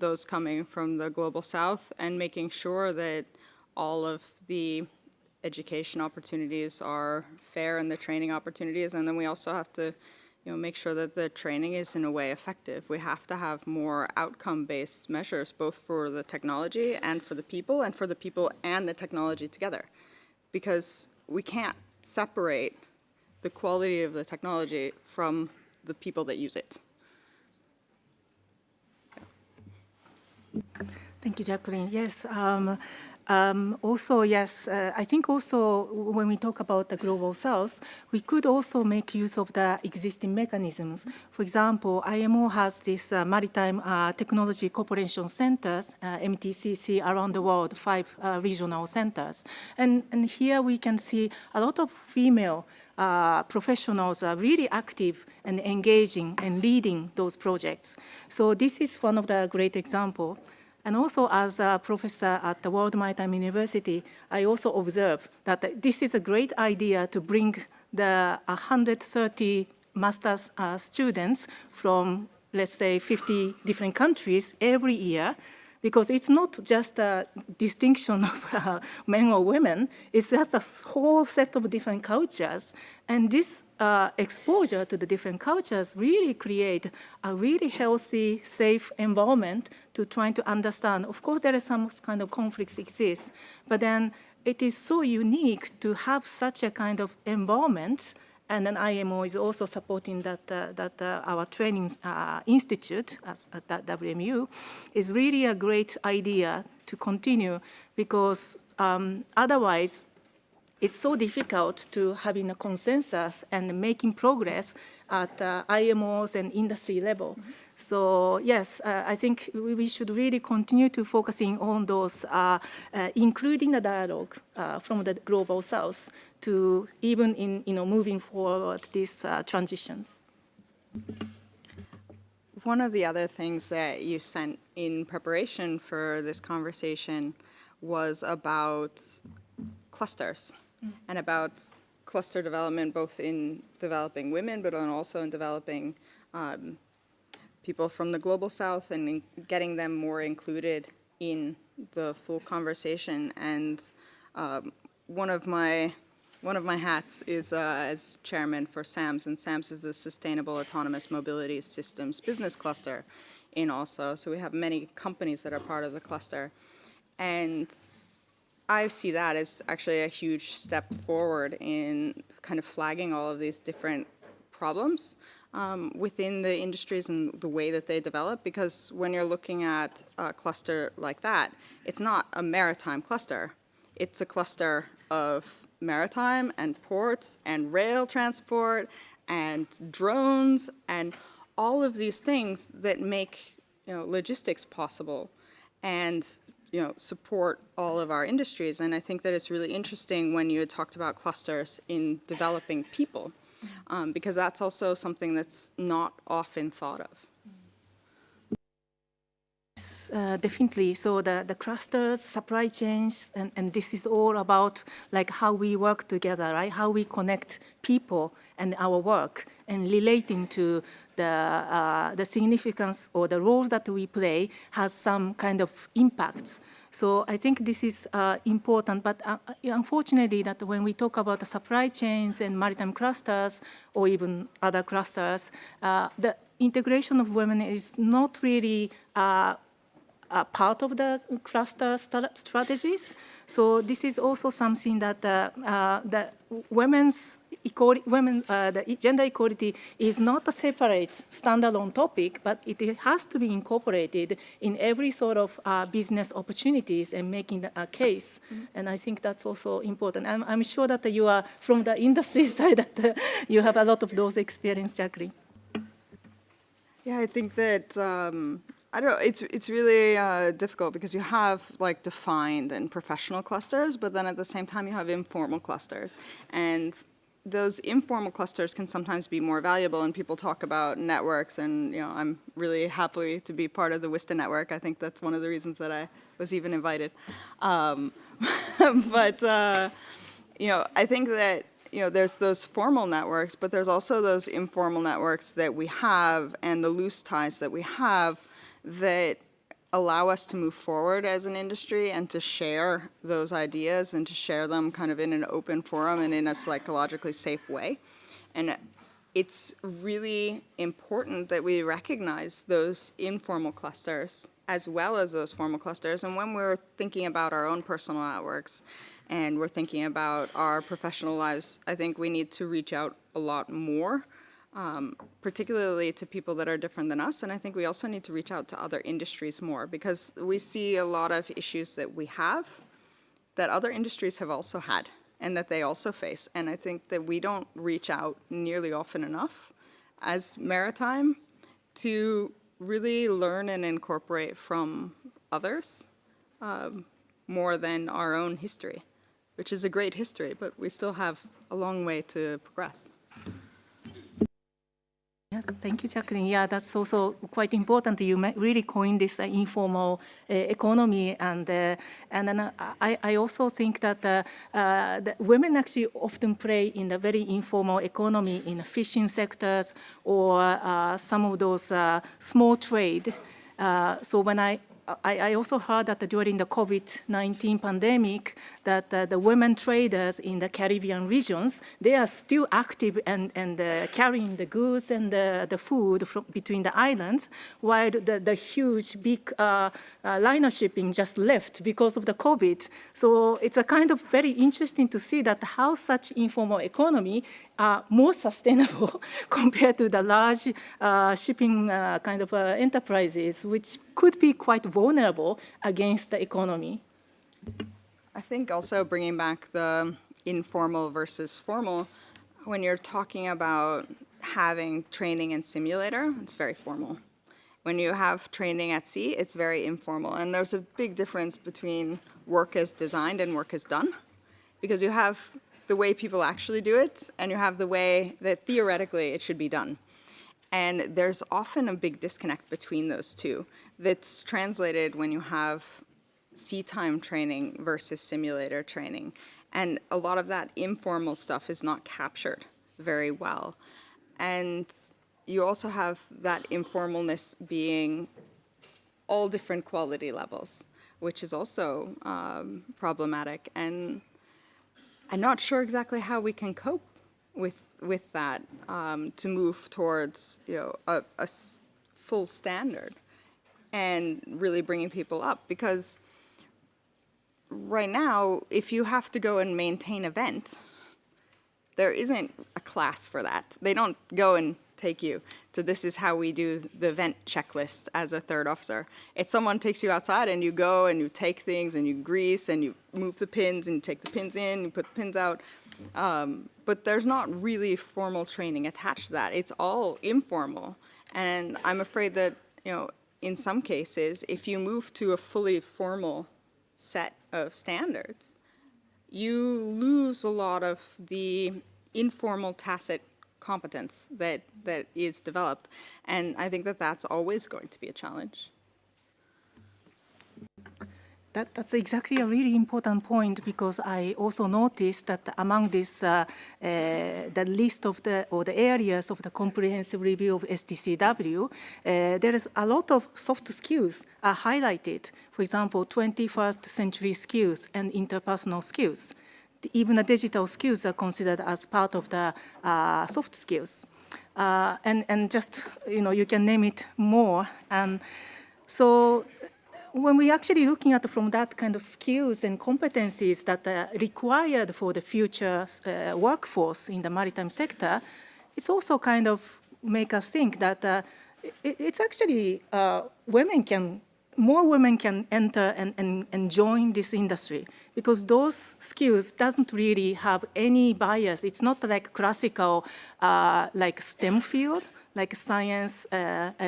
Speaker 11: those coming from the Global South, and making sure that all of the education opportunities are fair and the training opportunities. And then we also have to, you know, make sure that the training is in a way effective. We have to have more outcome-based measures, both for the technology and for the people and the technology together. Because we can't separate the quality of the technology from the people that use it.
Speaker 10: Thank you, Jacqueline. Yes. Also, yes, I think also when we talk about the Global South, we could also make use of the existing mechanisms. For example, IMO has this Maritime Technology Cooperation Centers, MTCC, around the world, 5 regional centers. And here we can see a lot of female professionals are really active and engaging and leading those projects. So this is one of the great examples. And also, as a professor at the World Maritime University, I also observe that this is a great idea to bring the 130 master's students from, let's say, 50 different countries every year, because it's not just a distinction of men or women, it's just a whole set of different cultures. And this exposure to the different cultures really create a really healthy, safe environment to try to understand. Of course, there is some kind of conflicts exist, but then it is so unique to have such a kind of environment. And then IMO is also supporting that our training institute at WMU is really a great idea to continue, because otherwise it's so difficult to having a consensus and making progress at IMOs and industry level. Mm-hmm. So yes, I think we should really continue to focusing on those, including the dialogue from the Global South to even in moving forward these transitions.
Speaker 11: One of the other things that you sent in preparation for this conversation was about clusters and about cluster development, both in developing women, but also in developing people from the Global South, and in getting them more included in the full conversation. And one of my hats is as chairman for SAMS, and SAMS is the Sustainable Autonomous Mobility Systems Business Cluster in Oslo. So we have many companies that are part of the cluster. And I see that as actually a huge step forward in kind of flagging all of these different problems within the industries and the way that they develop, because when you're looking at a cluster like that, it's not a maritime cluster. It's a cluster of maritime and ports and rail transport and drones and all of these things that make logistics possible and support all of our industries. And I think that it's really interesting when you had talked about clusters in developing people, because that's also something that's not often thought of.
Speaker 10: Definitely. So the clusters, supply chains, and this is all about like how we work together, right? How we connect people and our work, and relating to the significance or the role that we play has some kind of impacts. So I think this is important, but unfortunately that when we talk about the supply chains and maritime clusters or even other clusters, the integration of women is not really part of the cluster strategies. So this is also something that the gender equality is not a separate standalone topic, but it has to be incorporated in every sort of business opportunities and making a case. Mm-hmm. And I think that's also important. I'm sure that you are from the industry side, that you have a lot of those experience, Jacqueline.
Speaker 11: Yeah, I think that I don't know, it's really difficult because you have like defined and professional clusters, but then at the same time you have informal clusters. And those informal clusters can sometimes be more valuable, and people talk about networks, and I'm really happy to be part of the WISTA network. I think that's one of the reasons that I was even invited. But I think that there's those formal networks, but there's also those informal networks that we have and the loose ties that we have that allow us to move forward as an industry and to share those ideas and to share them kind of in an open forum and in a psychologically safe way. And it's really important that we recognize those informal clusters as well as those formal clusters. And when we're thinking about our own personal networks and we're thinking about our professional lives, I think we need to reach out a lot more, particularly to people that are different than us. And I think we also need to reach out to other industries more, because we see a lot of issues that we have that other industries have also had and that they also face. And I think that we don't reach out nearly often enough as Maritime to really learn and incorporate from others more than our own history, which is a great history, but we still have a long way to progress.
Speaker 10: Yeah, thank you, Jacqueline. Yeah, that's also quite important. You really coined this informal economy, and then I also think that the women actually often play in the very informal economy in the fishing sectors or some of those small trade. So when I also heard that during the COVID-19 pandemic that the women traders in the Caribbean regions, they are still active and carrying the goods and the food between the islands, while the huge big liner shipping just left because of the COVID. So it's a kind of very interesting to see that how such informal economy are more sustainable compared to the large shipping kind of enterprises, which could be quite vulnerable against the economy.
Speaker 11: I think also bringing back the informal versus formal, when you're talking about having training in simulator, it's very formal. When you have training at sea, it's very informal. And there's a big difference between work as designed and work as done, because you have the way people actually do it, and you have the way that theoretically it should be done. And there's often a big disconnect between those two that's translated when you have sea time training versus simulator training. And a lot of that informal stuff is not captured very well. And you also have that informalness being all different quality levels, which is also problematic. And I'm not sure exactly how we can cope with that to move towards a full standard and really bringing people up. Because right now, if you have to go and maintain an event, there isn't a class for that. They don't go and take you to this is how we do the event checklist as a third officer. It's someone takes you outside and you go and you take things and you grease and you move the pins and you take the pins in, you put the pins out. But there's not really formal training attached to that. It's all informal. And I'm afraid that, in some cases, if you move to a fully formal set of standards, you lose a lot of the informal tacit competence that is developed. And I think that that's always going to be a challenge.
Speaker 10: That's exactly a really important point, because I also noticed that among this, the list of the areas of the comprehensive review of STCW, there is a lot of soft skills are highlighted. For example, 21st century skills and interpersonal skills. Even the digital skills are considered as part of the soft skills. And just, you can name it more. And so when we're actually looking at from that kind of skills and competencies that are required for the future workforce in the maritime sector, it's also kind of make us think that it's actually more women can enter and join this industry, because those skills doesn't really have any bias. It's not like classical like STEM field, like science,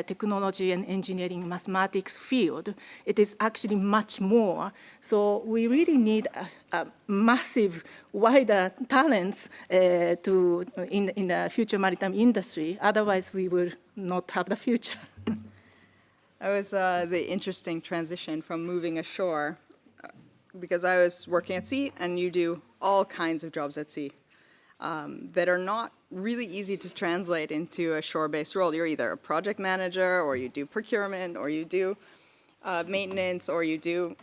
Speaker 10: technology, and engineering, mathematics field. It is actually much more. So we really need a massive, wider talents in the future maritime industry. Otherwise, we will not have the future.
Speaker 11: That was the interesting transition from moving ashore, because I was working at sea, and you do all kinds of jobs at sea that are not really easy to translate into a shore-based role. You're either a project manager, or you do procurement, or you do maintenance, or you do...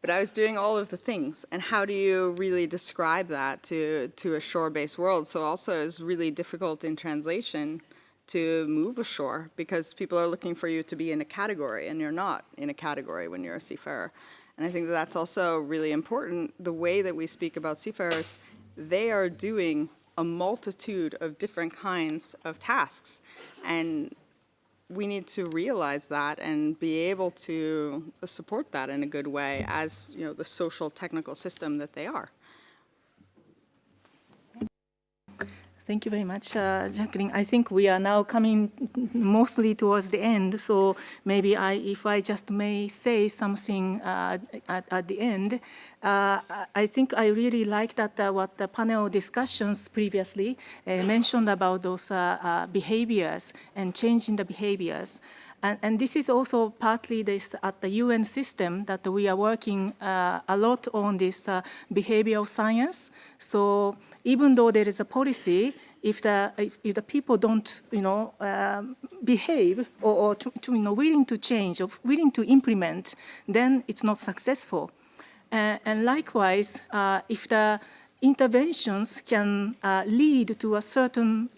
Speaker 11: But I was doing all of the things, and how do you really describe that to a shore-based world? So also it's really difficult in translation to move ashore, because people are looking for you to be in a category, and you're not in a category when you're a seafarer. And I think that that's also really important. The way that we speak about seafarers, they are doing a multitude of different kinds of tasks. And we need to realize that and be able to support that in a good way as, you know, the social technical system that they are.
Speaker 10: Thank you very much, Jacqueline. I think we are now coming mostly towards the end, so maybe if I just may say something at the end. I think I really like that what the panel discussions previously mentioned about those behaviors and changing the behaviors. And this is also partly this at the UN system that we are working a lot on this behavioral science. So even though there is a policy, if the people don't, behave or willing to change or willing to implement, then it's not successful. And likewise, if the interventions can lead to a certain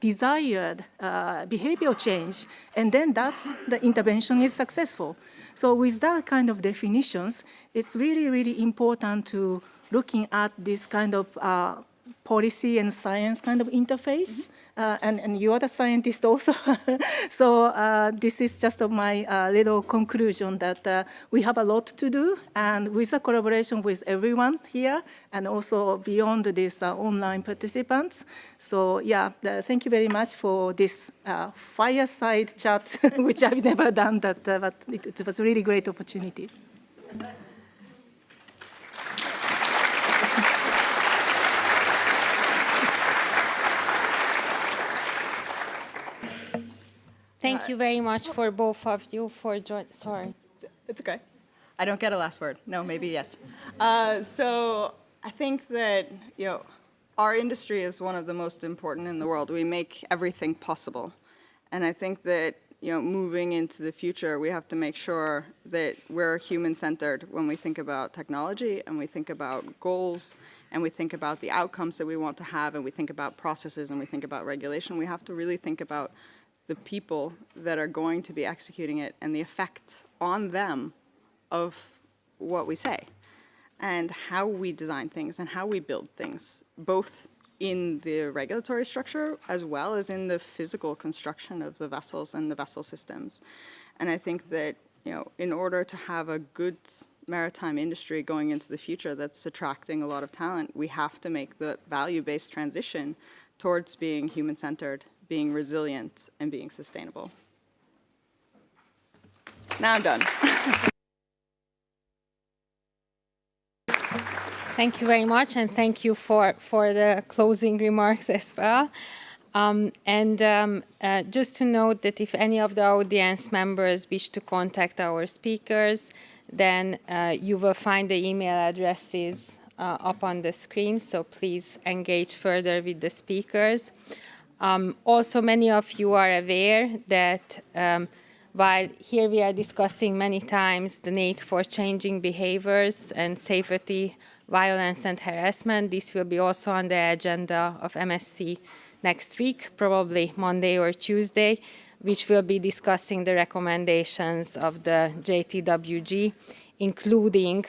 Speaker 10: desired behavioral change, and then the intervention is successful. So with that kind of definitions, it's really, really important to looking at this kind of policy and science kind of interface. And you are the scientist also. So this is just my little conclusion that we have a lot to do, and with a collaboration with everyone here and also beyond these online participants. So yeah, thank you very much for this fireside chat, which I've never done, but it was a really great opportunity.
Speaker 2: Thank you very much for both of you for joining. Sorry.
Speaker 11: It's okay. I don't get a last word. No, maybe yes. So I think that, our industry is one of the most important in the world. We make everything possible. And I think that, moving into the future, we have to make sure that we're human-centered when we think about technology, and we think about goals, and we think about the outcomes that we want to have, and we think about processes, and we think about regulation. We have to really think about the people that are going to be executing it and the effect on them of what we say, and how we design things and how we build things, both in the regulatory structure as well as in the physical construction of the vessels and the vessel systems. And I think that, in order to have a good maritime industry going into the future that's attracting a lot of talent, we have to make the value-based transition towards being human-centered, being resilient, and being sustainable. Now I'm done.
Speaker 2: Thank you very much, and thank you for the closing remarks as well. Just to note that if any of the audience members wish to contact our speakers, then you will find the email addresses up on the screen, so please engage further with the speakers. Also, many of you are aware that while here we are discussing many times the need for changing behaviors and safety, violence and harassment, this will be also on the agenda of MSC next week, probably Monday or Tuesday, which will be discussing the recommendations of the JTWG, including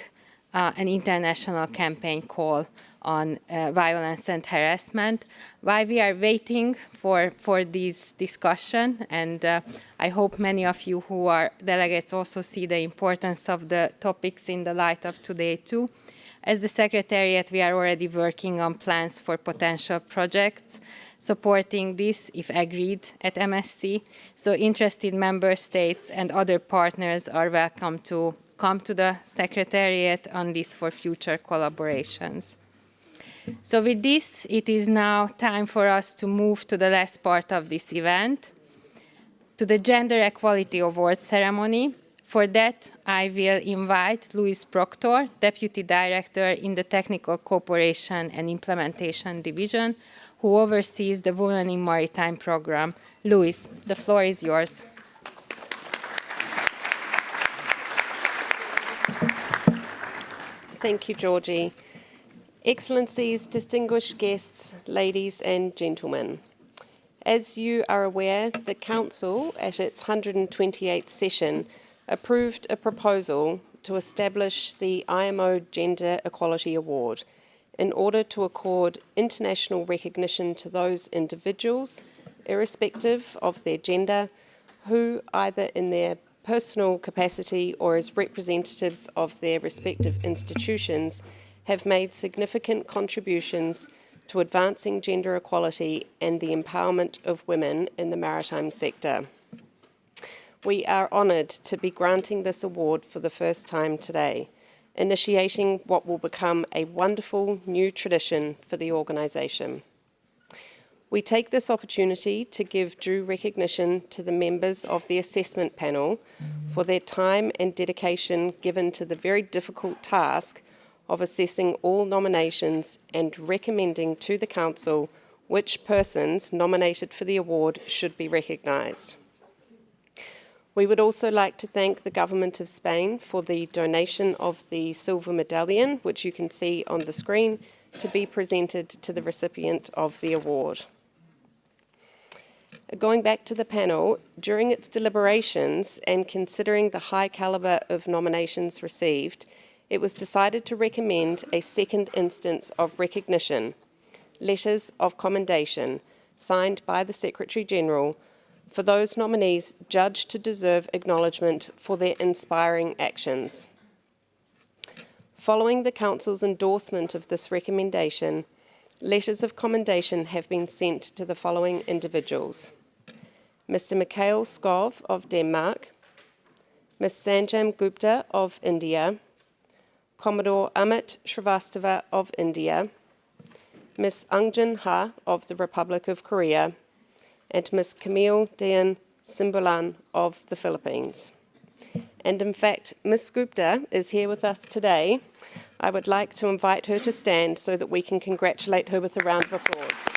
Speaker 2: an international campaign call on violence and harassment. While we are waiting for this discussion, and I hope many of you who are delegates also see the importance of the topics in the light of today too. As the Secretariat, we are already working on plans for potential projects supporting this if agreed at MSC. So interested member states and other partners are welcome to come to the Secretariat on this for future collaborations. So with this, it is now time for us to move to the last part of this event, to the Gender Equality Award ceremony. For that, I will invite Louise Proctor, Deputy Director in the Technical Cooperation and Implementation Division, who oversees the Women in Maritime program. Louise, the floor is yours.
Speaker 12: Thank you, Georgie. Excellencies, distinguished guests, ladies and gentlemen. As you are aware, the Council, at its 128th session, approved a proposal to establish the IMO Gender Equality Award in order to accord international recognition to those individuals, irrespective of their gender, who either in their personal capacity or as representatives of their respective institutions have made significant contributions to advancing gender equality and the empowerment of women in the maritime sector. We are honoured to be granting this award for the first time today, initiating what will become a wonderful new tradition for the organisation. We take this opportunity to give due recognition to the members of the assessment panel for their time and dedication given to the very difficult task of assessing all nominations and recommending to the Council which persons nominated for the award should be recognised. We would also like to thank the Government of Spain for the donation of the silver medallion, which you can see on the screen, to be presented to the recipient of the award. Going back to the panel, during its deliberations and considering the high calibre of nominations received, it was decided to recommend a second instance of recognition, letters of commendation, signed by the Secretary-General, for those nominees judged to deserve acknowledgement for their inspiring actions. Following the Council's endorsement of this recommendation, letters of commendation have been sent to the following individuals: Mr. Mikhail Skov of Denmark, Ms. Sanjam Gupta of India, Commodore Amit Srivastava of India, Ms. Angjin Ha of the Republic of Korea, and Ms. Camille Dian Simbulan of the Philippines. And in fact, Ms. Gupta is here with us today. I would like to invite her to stand so that we can congratulate her with a round of applause.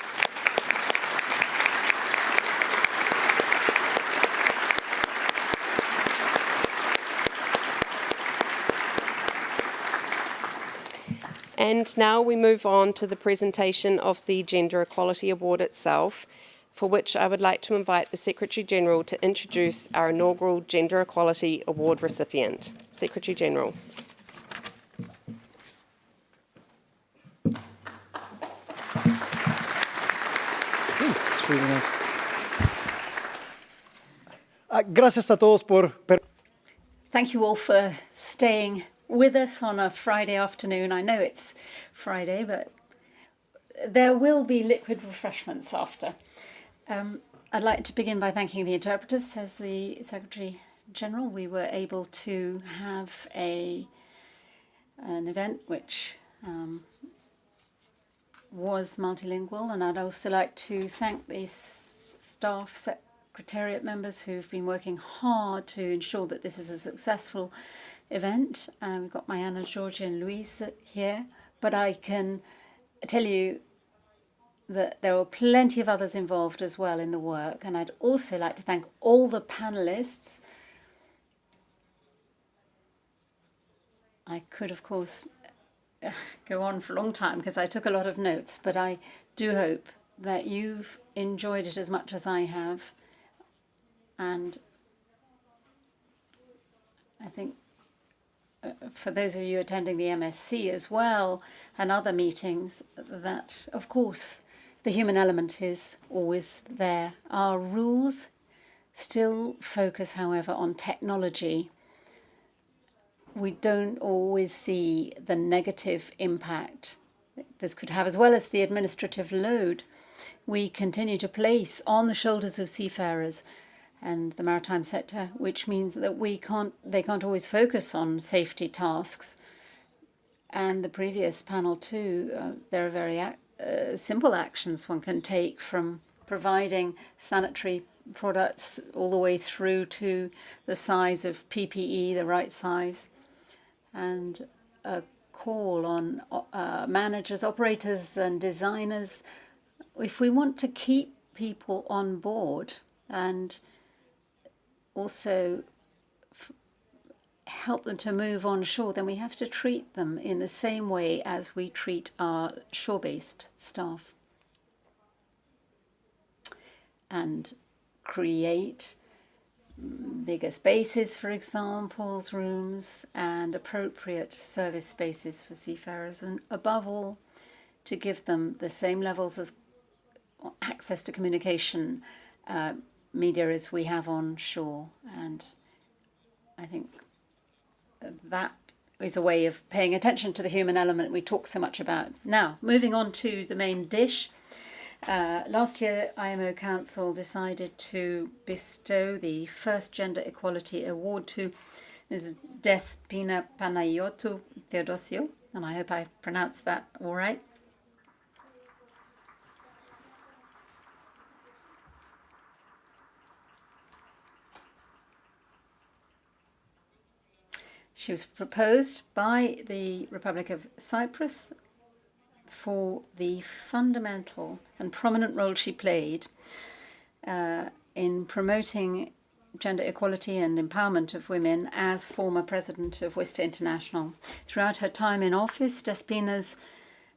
Speaker 12: And now we move on to the presentation of the Gender Equality Award itself, for which I would like to invite the Secretary-General to introduce our inaugural Gender Equality Award recipient. Secretary-General.
Speaker 13: It's really nice. Gracias a todos por...
Speaker 7: Thank you all for staying with us on a Friday afternoon. I know it's Friday, but there will be liquid refreshments after. I'd like to begin by thanking the interpreters. Says the Secretary-General, we were able to have an event which was multilingual, and I'd also like to thank the staff Secretariat members who've been working hard to ensure that this is a successful event. We've got Mariana, Georgia and Louise here, but I can tell you that there were plenty of others involved as well in the work, and I'd also like to thank all the panelists. I could, of course, go on for a long time because I took a lot of notes, but I do hope that you've enjoyed it as much as I have. And I think for those of you attending the MSC as well and other meetings, that, of course, the human element is always there. Our rules still focus, however, on technology. We don't always see the negative impact this could have, as well as the administrative load. we continue to place on the shoulders of seafarers and the maritime sector, which means that they can't always focus on safety tasks. And the previous panel too, there are very simple actions one can take, from providing sanitary products all the way through to the size of PPE, the right size, and a call on managers, operators and designers. If we want to keep people on board and also help them to move on shore, then we have to treat them in the same way as we treat our shore-based staff, and create bigger spaces, for example, rooms, and appropriate service spaces for seafarers, and above all, to give them the same levels of access to communication media as we have on shore. And I think that is a way of paying attention to the human element we talk so much about. Now, moving on to the main dish. Last year, IMO Council decided to bestow the first Gender Equality Award to Ms. Despina Panayotou Theodosio, and I hope I pronounced that all right. She was proposed by the Republic of Cyprus for the fundamental and prominent role she played in promoting gender equality and empowerment of women as former president of WISTA International. Throughout her time in office, Despina's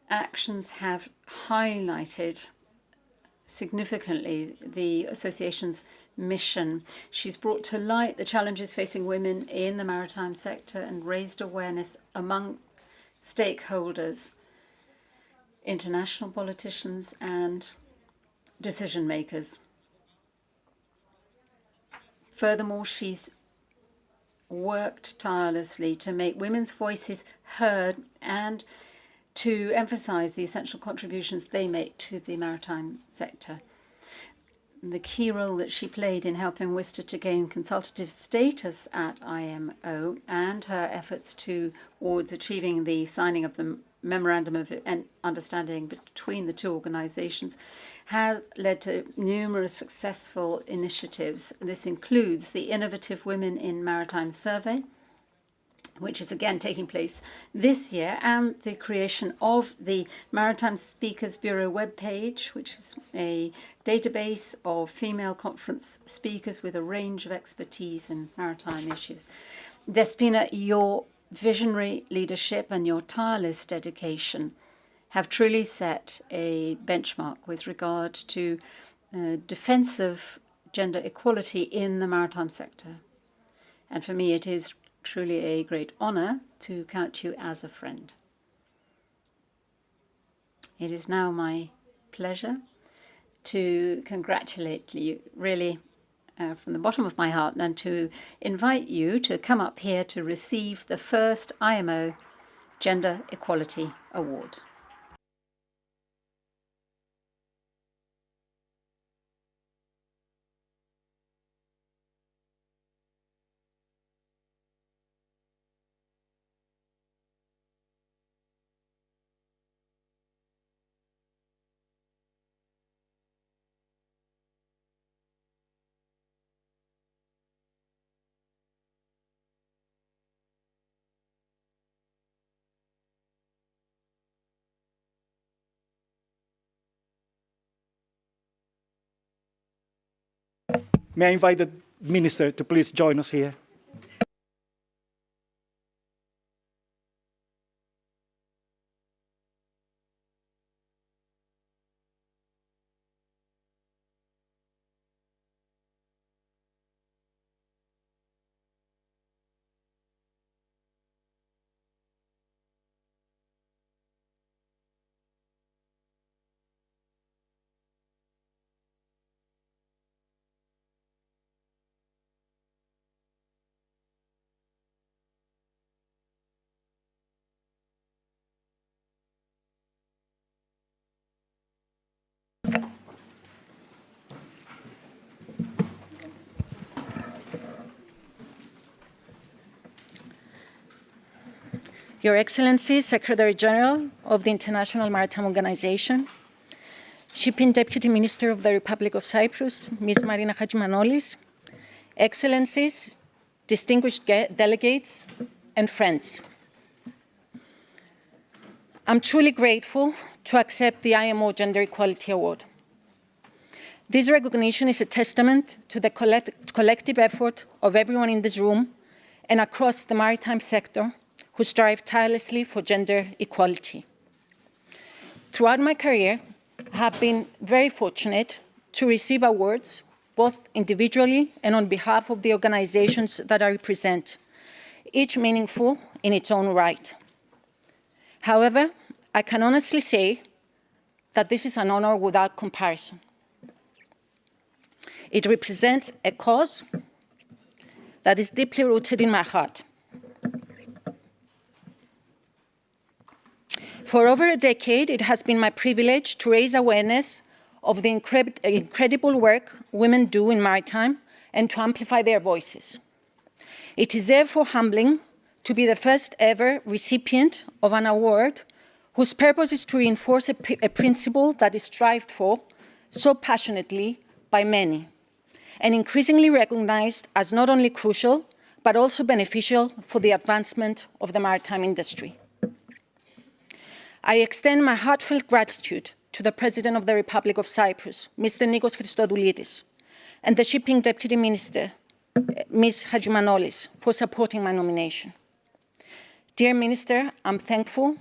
Speaker 7: actions have highlighted significantly the association's mission. She's brought to light the challenges facing women in the maritime sector and raised awareness among stakeholders, international politicians and decision makers. Furthermore, she's worked tirelessly to make women's voices heard and to emphasize the essential contributions they make to the maritime sector. The key role that she played in helping WISTA to gain consultative status at IMO, and her efforts towards achieving the signing of the Memorandum of Understanding between the two organizations, have led to numerous successful initiatives. This includes the Innovative Women in Maritime Survey, which is again taking place this year, and the creation of the Maritime Speakers Bureau webpage, which is a database of female conference speakers with a range of expertise in maritime issues. Despina, your visionary leadership and your tireless dedication have truly set a benchmark with regard to defense of gender equality in the maritime sector. And for me, it is truly a great honor to count you as a friend. It is now my pleasure to congratulate you, really, from the bottom of my heart, and to invite you to come up here to receive the first IMO Gender Equality Award.
Speaker 13: May I invite the Minister to please join us here?
Speaker 14: Your Excellency, Secretary General of the International Maritime Organization, Shipping Deputy Minister of the Republic of Cyprus, Ms. Marina Hadjimanolis, Excellencies, distinguished delegates, and friends. I'm truly grateful to accept the IMO Gender Equality Award. This recognition is a testament to the collective effort of everyone in this room and across the maritime sector who strive tirelessly for gender equality. Throughout my career, I have been very fortunate to receive awards, both individually and on behalf of the organizations that I represent, each meaningful in its own right. However, I can honestly say that this is an honor without comparison. It represents a cause that is deeply rooted in my heart. For over a decade, it has been my privilege to raise awareness of the incredible work women do in maritime and to amplify their voices. It is therefore humbling to be the first ever recipient of an award whose purpose is to reinforce a principle that is strived for so passionately by many, and increasingly recognized as not only crucial, but also beneficial for the advancement of the maritime industry. I extend my heartfelt gratitude to the President of the Republic of Cyprus, Mr. Nikos Christodoulidis, and the Shipping Deputy Minister, Ms. Hadjimanolis, for supporting my nomination. Dear Minister, I'm thankful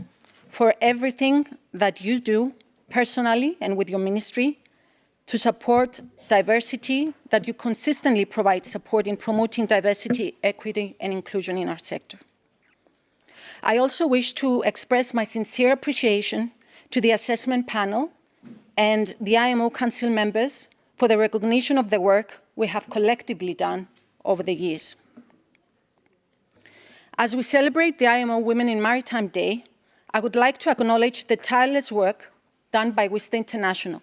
Speaker 14: for everything that you do personally and with your ministry to support diversity, that you consistently provide support in promoting diversity, equity, and inclusion in our sector. I also wish to express my sincere appreciation to the assessment panel and the IMO Council members for the recognition of the work we have collectively done over the years. As we celebrate the IMO Women in Maritime Day, I would like to acknowledge the tireless work done by WISTA International,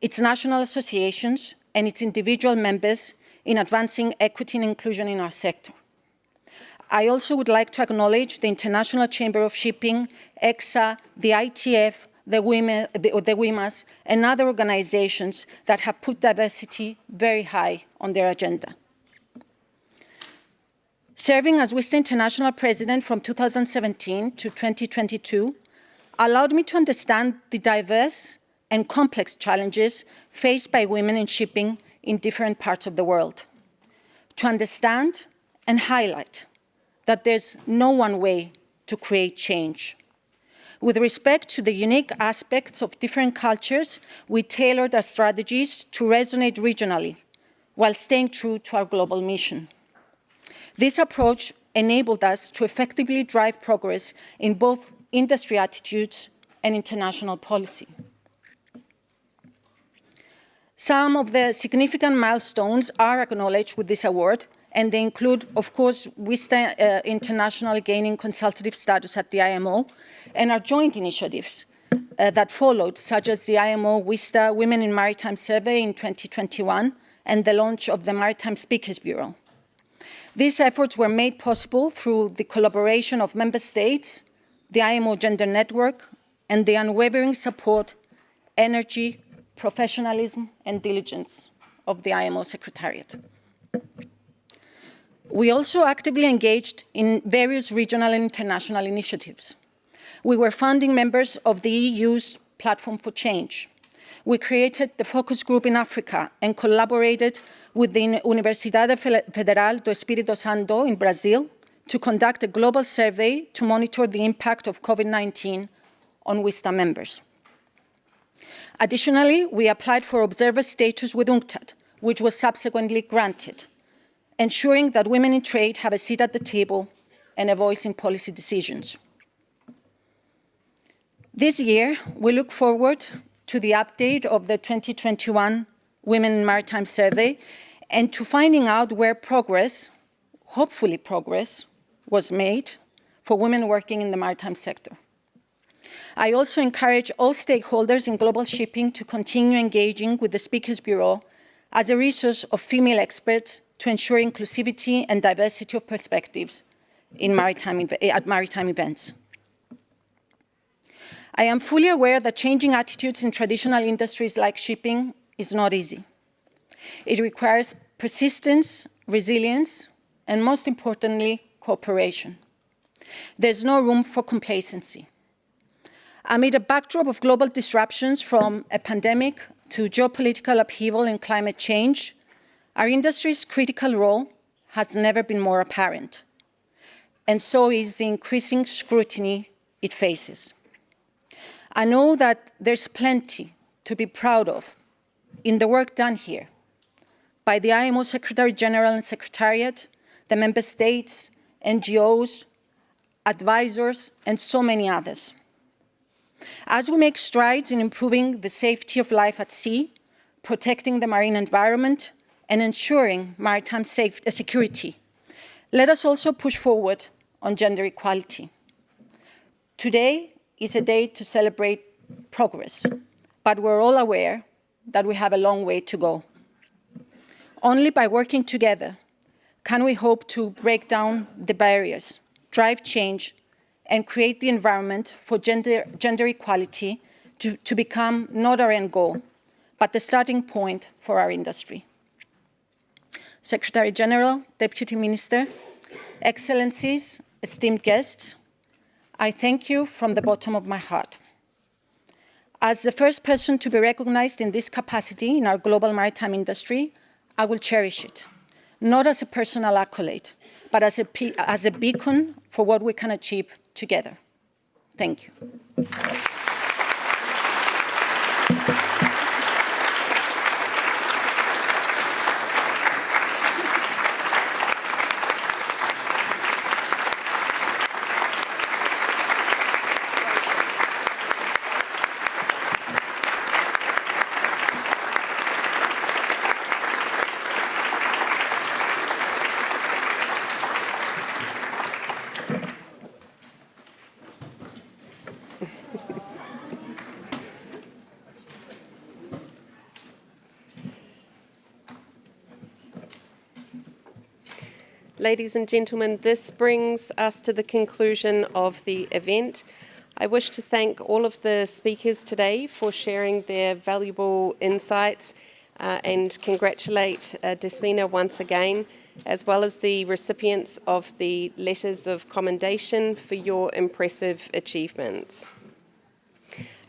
Speaker 14: its national associations, and its individual members in advancing equity and inclusion in our sector. I also would like to acknowledge the International Chamber of Shipping, EXA, the ITF, the WIMAS, and other organizations that have put diversity very high on their agenda. Serving as WISTA International President from 2017 to 2022 allowed me to understand the diverse and complex challenges faced by women in shipping in different parts of the world, to understand and highlight that there's no one way to create change. With respect to the unique aspects of different cultures, we tailored our strategies to resonate regionally while staying true to our global mission. This approach enabled us to effectively drive progress in both industry attitudes and international policy. Some of the significant milestones are acknowledged with this award, and they include, of course, WISTA International gaining consultative status at the IMO, and our joint initiatives that followed, such as the IMO WISTA Women in Maritime Survey in 2021 and the launch of the Maritime Speakers Bureau. These efforts were made possible through the collaboration of member states, the IMO Gender Network, and the unwavering support, energy, professionalism, and diligence of the IMO Secretariat. We also actively engaged in various regional and international initiatives. We were founding members of the EU's Platform for Change. We created the focus group in Africa and collaborated with the Universidade Federal do Espírito Santo in Brazil to conduct a global survey to monitor the impact of COVID-19 on WISTA members. Additionally, we applied for observer status with UNCTAD, which was subsequently granted, ensuring that women in trade have a seat at the table and a voice in policy decisions. This year, we look forward to the update of the 2021 Women in Maritime Survey and to finding out where progress, hopefully progress, was made for women working in the maritime sector. I also encourage all stakeholders in global shipping to continue engaging with the Speakers Bureau as a resource of female experts to ensure inclusivity and diversity of perspectives at maritime events. I am fully aware that changing attitudes in traditional industries like shipping is not easy. It requires persistence, resilience, and most importantly, cooperation. There's no room for complacency. Amid a backdrop of global disruptions from a pandemic to geopolitical upheaval and climate change, our industry's critical role has never been more apparent, and so is the increasing scrutiny it faces. I know that there's plenty to be proud of in the work done here by the IMO Secretary General and Secretariat, the member states, NGOs, advisors, and so many others. As we make strides in improving the safety of life at sea, protecting the marine environment, and ensuring maritime security, let us also push forward on gender equality. Today is a day to celebrate progress, but we're all aware that we have a long way to go. Only by working together can we hope to break down the barriers, drive change, and create the environment for gender equality to become not our end goal, but the starting point for our industry. Secretary General, Deputy Minister, Excellencies, esteemed guests, I thank you from the bottom of my heart. As the first person to be recognized in this capacity in our global maritime industry, I will cherish it, not as a personal accolade, but as a beacon for what we can achieve together. Thank you.
Speaker 12: Ladies and gentlemen, this brings us to the conclusion of the event. I wish to thank all of the speakers today for sharing their valuable insights and congratulate Desmina once again, as well as the recipients of the letters of commendation for your impressive achievements.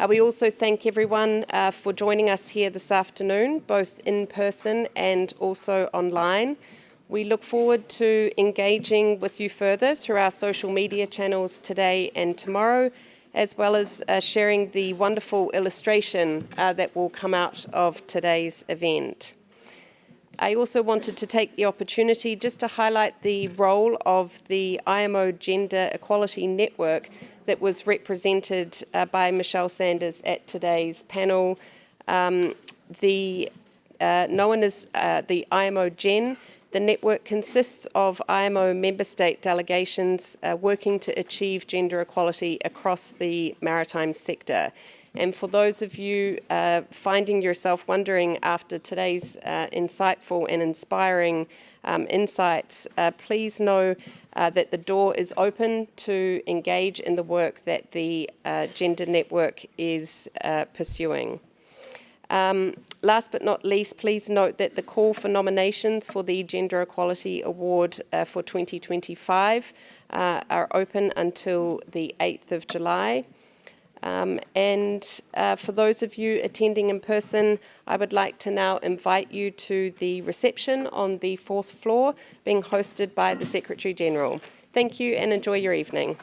Speaker 12: We also thank everyone for joining us here this afternoon, both in person and also online. We look forward to engaging with you further through our social media channels today and tomorrow, as well as sharing the wonderful illustration that will come out of today's event. I also wanted to take the opportunity just to highlight the role of the IMO Gender Equality Network that was represented by Michelle Sanders at today's panel. Known as the IMO Gen, the network consists of IMO member state delegations working to achieve gender equality across the maritime sector. And for those of you finding yourself wondering after today's insightful and inspiring insights, please know that the door is open to engage in the work that the Gender Network is pursuing. Last but not least, please note that the call for nominations for the Gender Equality Award for 2025 are open until the 8th of July. And for those of you attending in person, I would like to now invite you to the reception on the 4th floor, being hosted by the Secretary General. Thank you and enjoy your evening.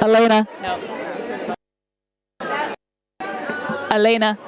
Speaker 15: Elena.
Speaker 16: No.
Speaker 15: Elena.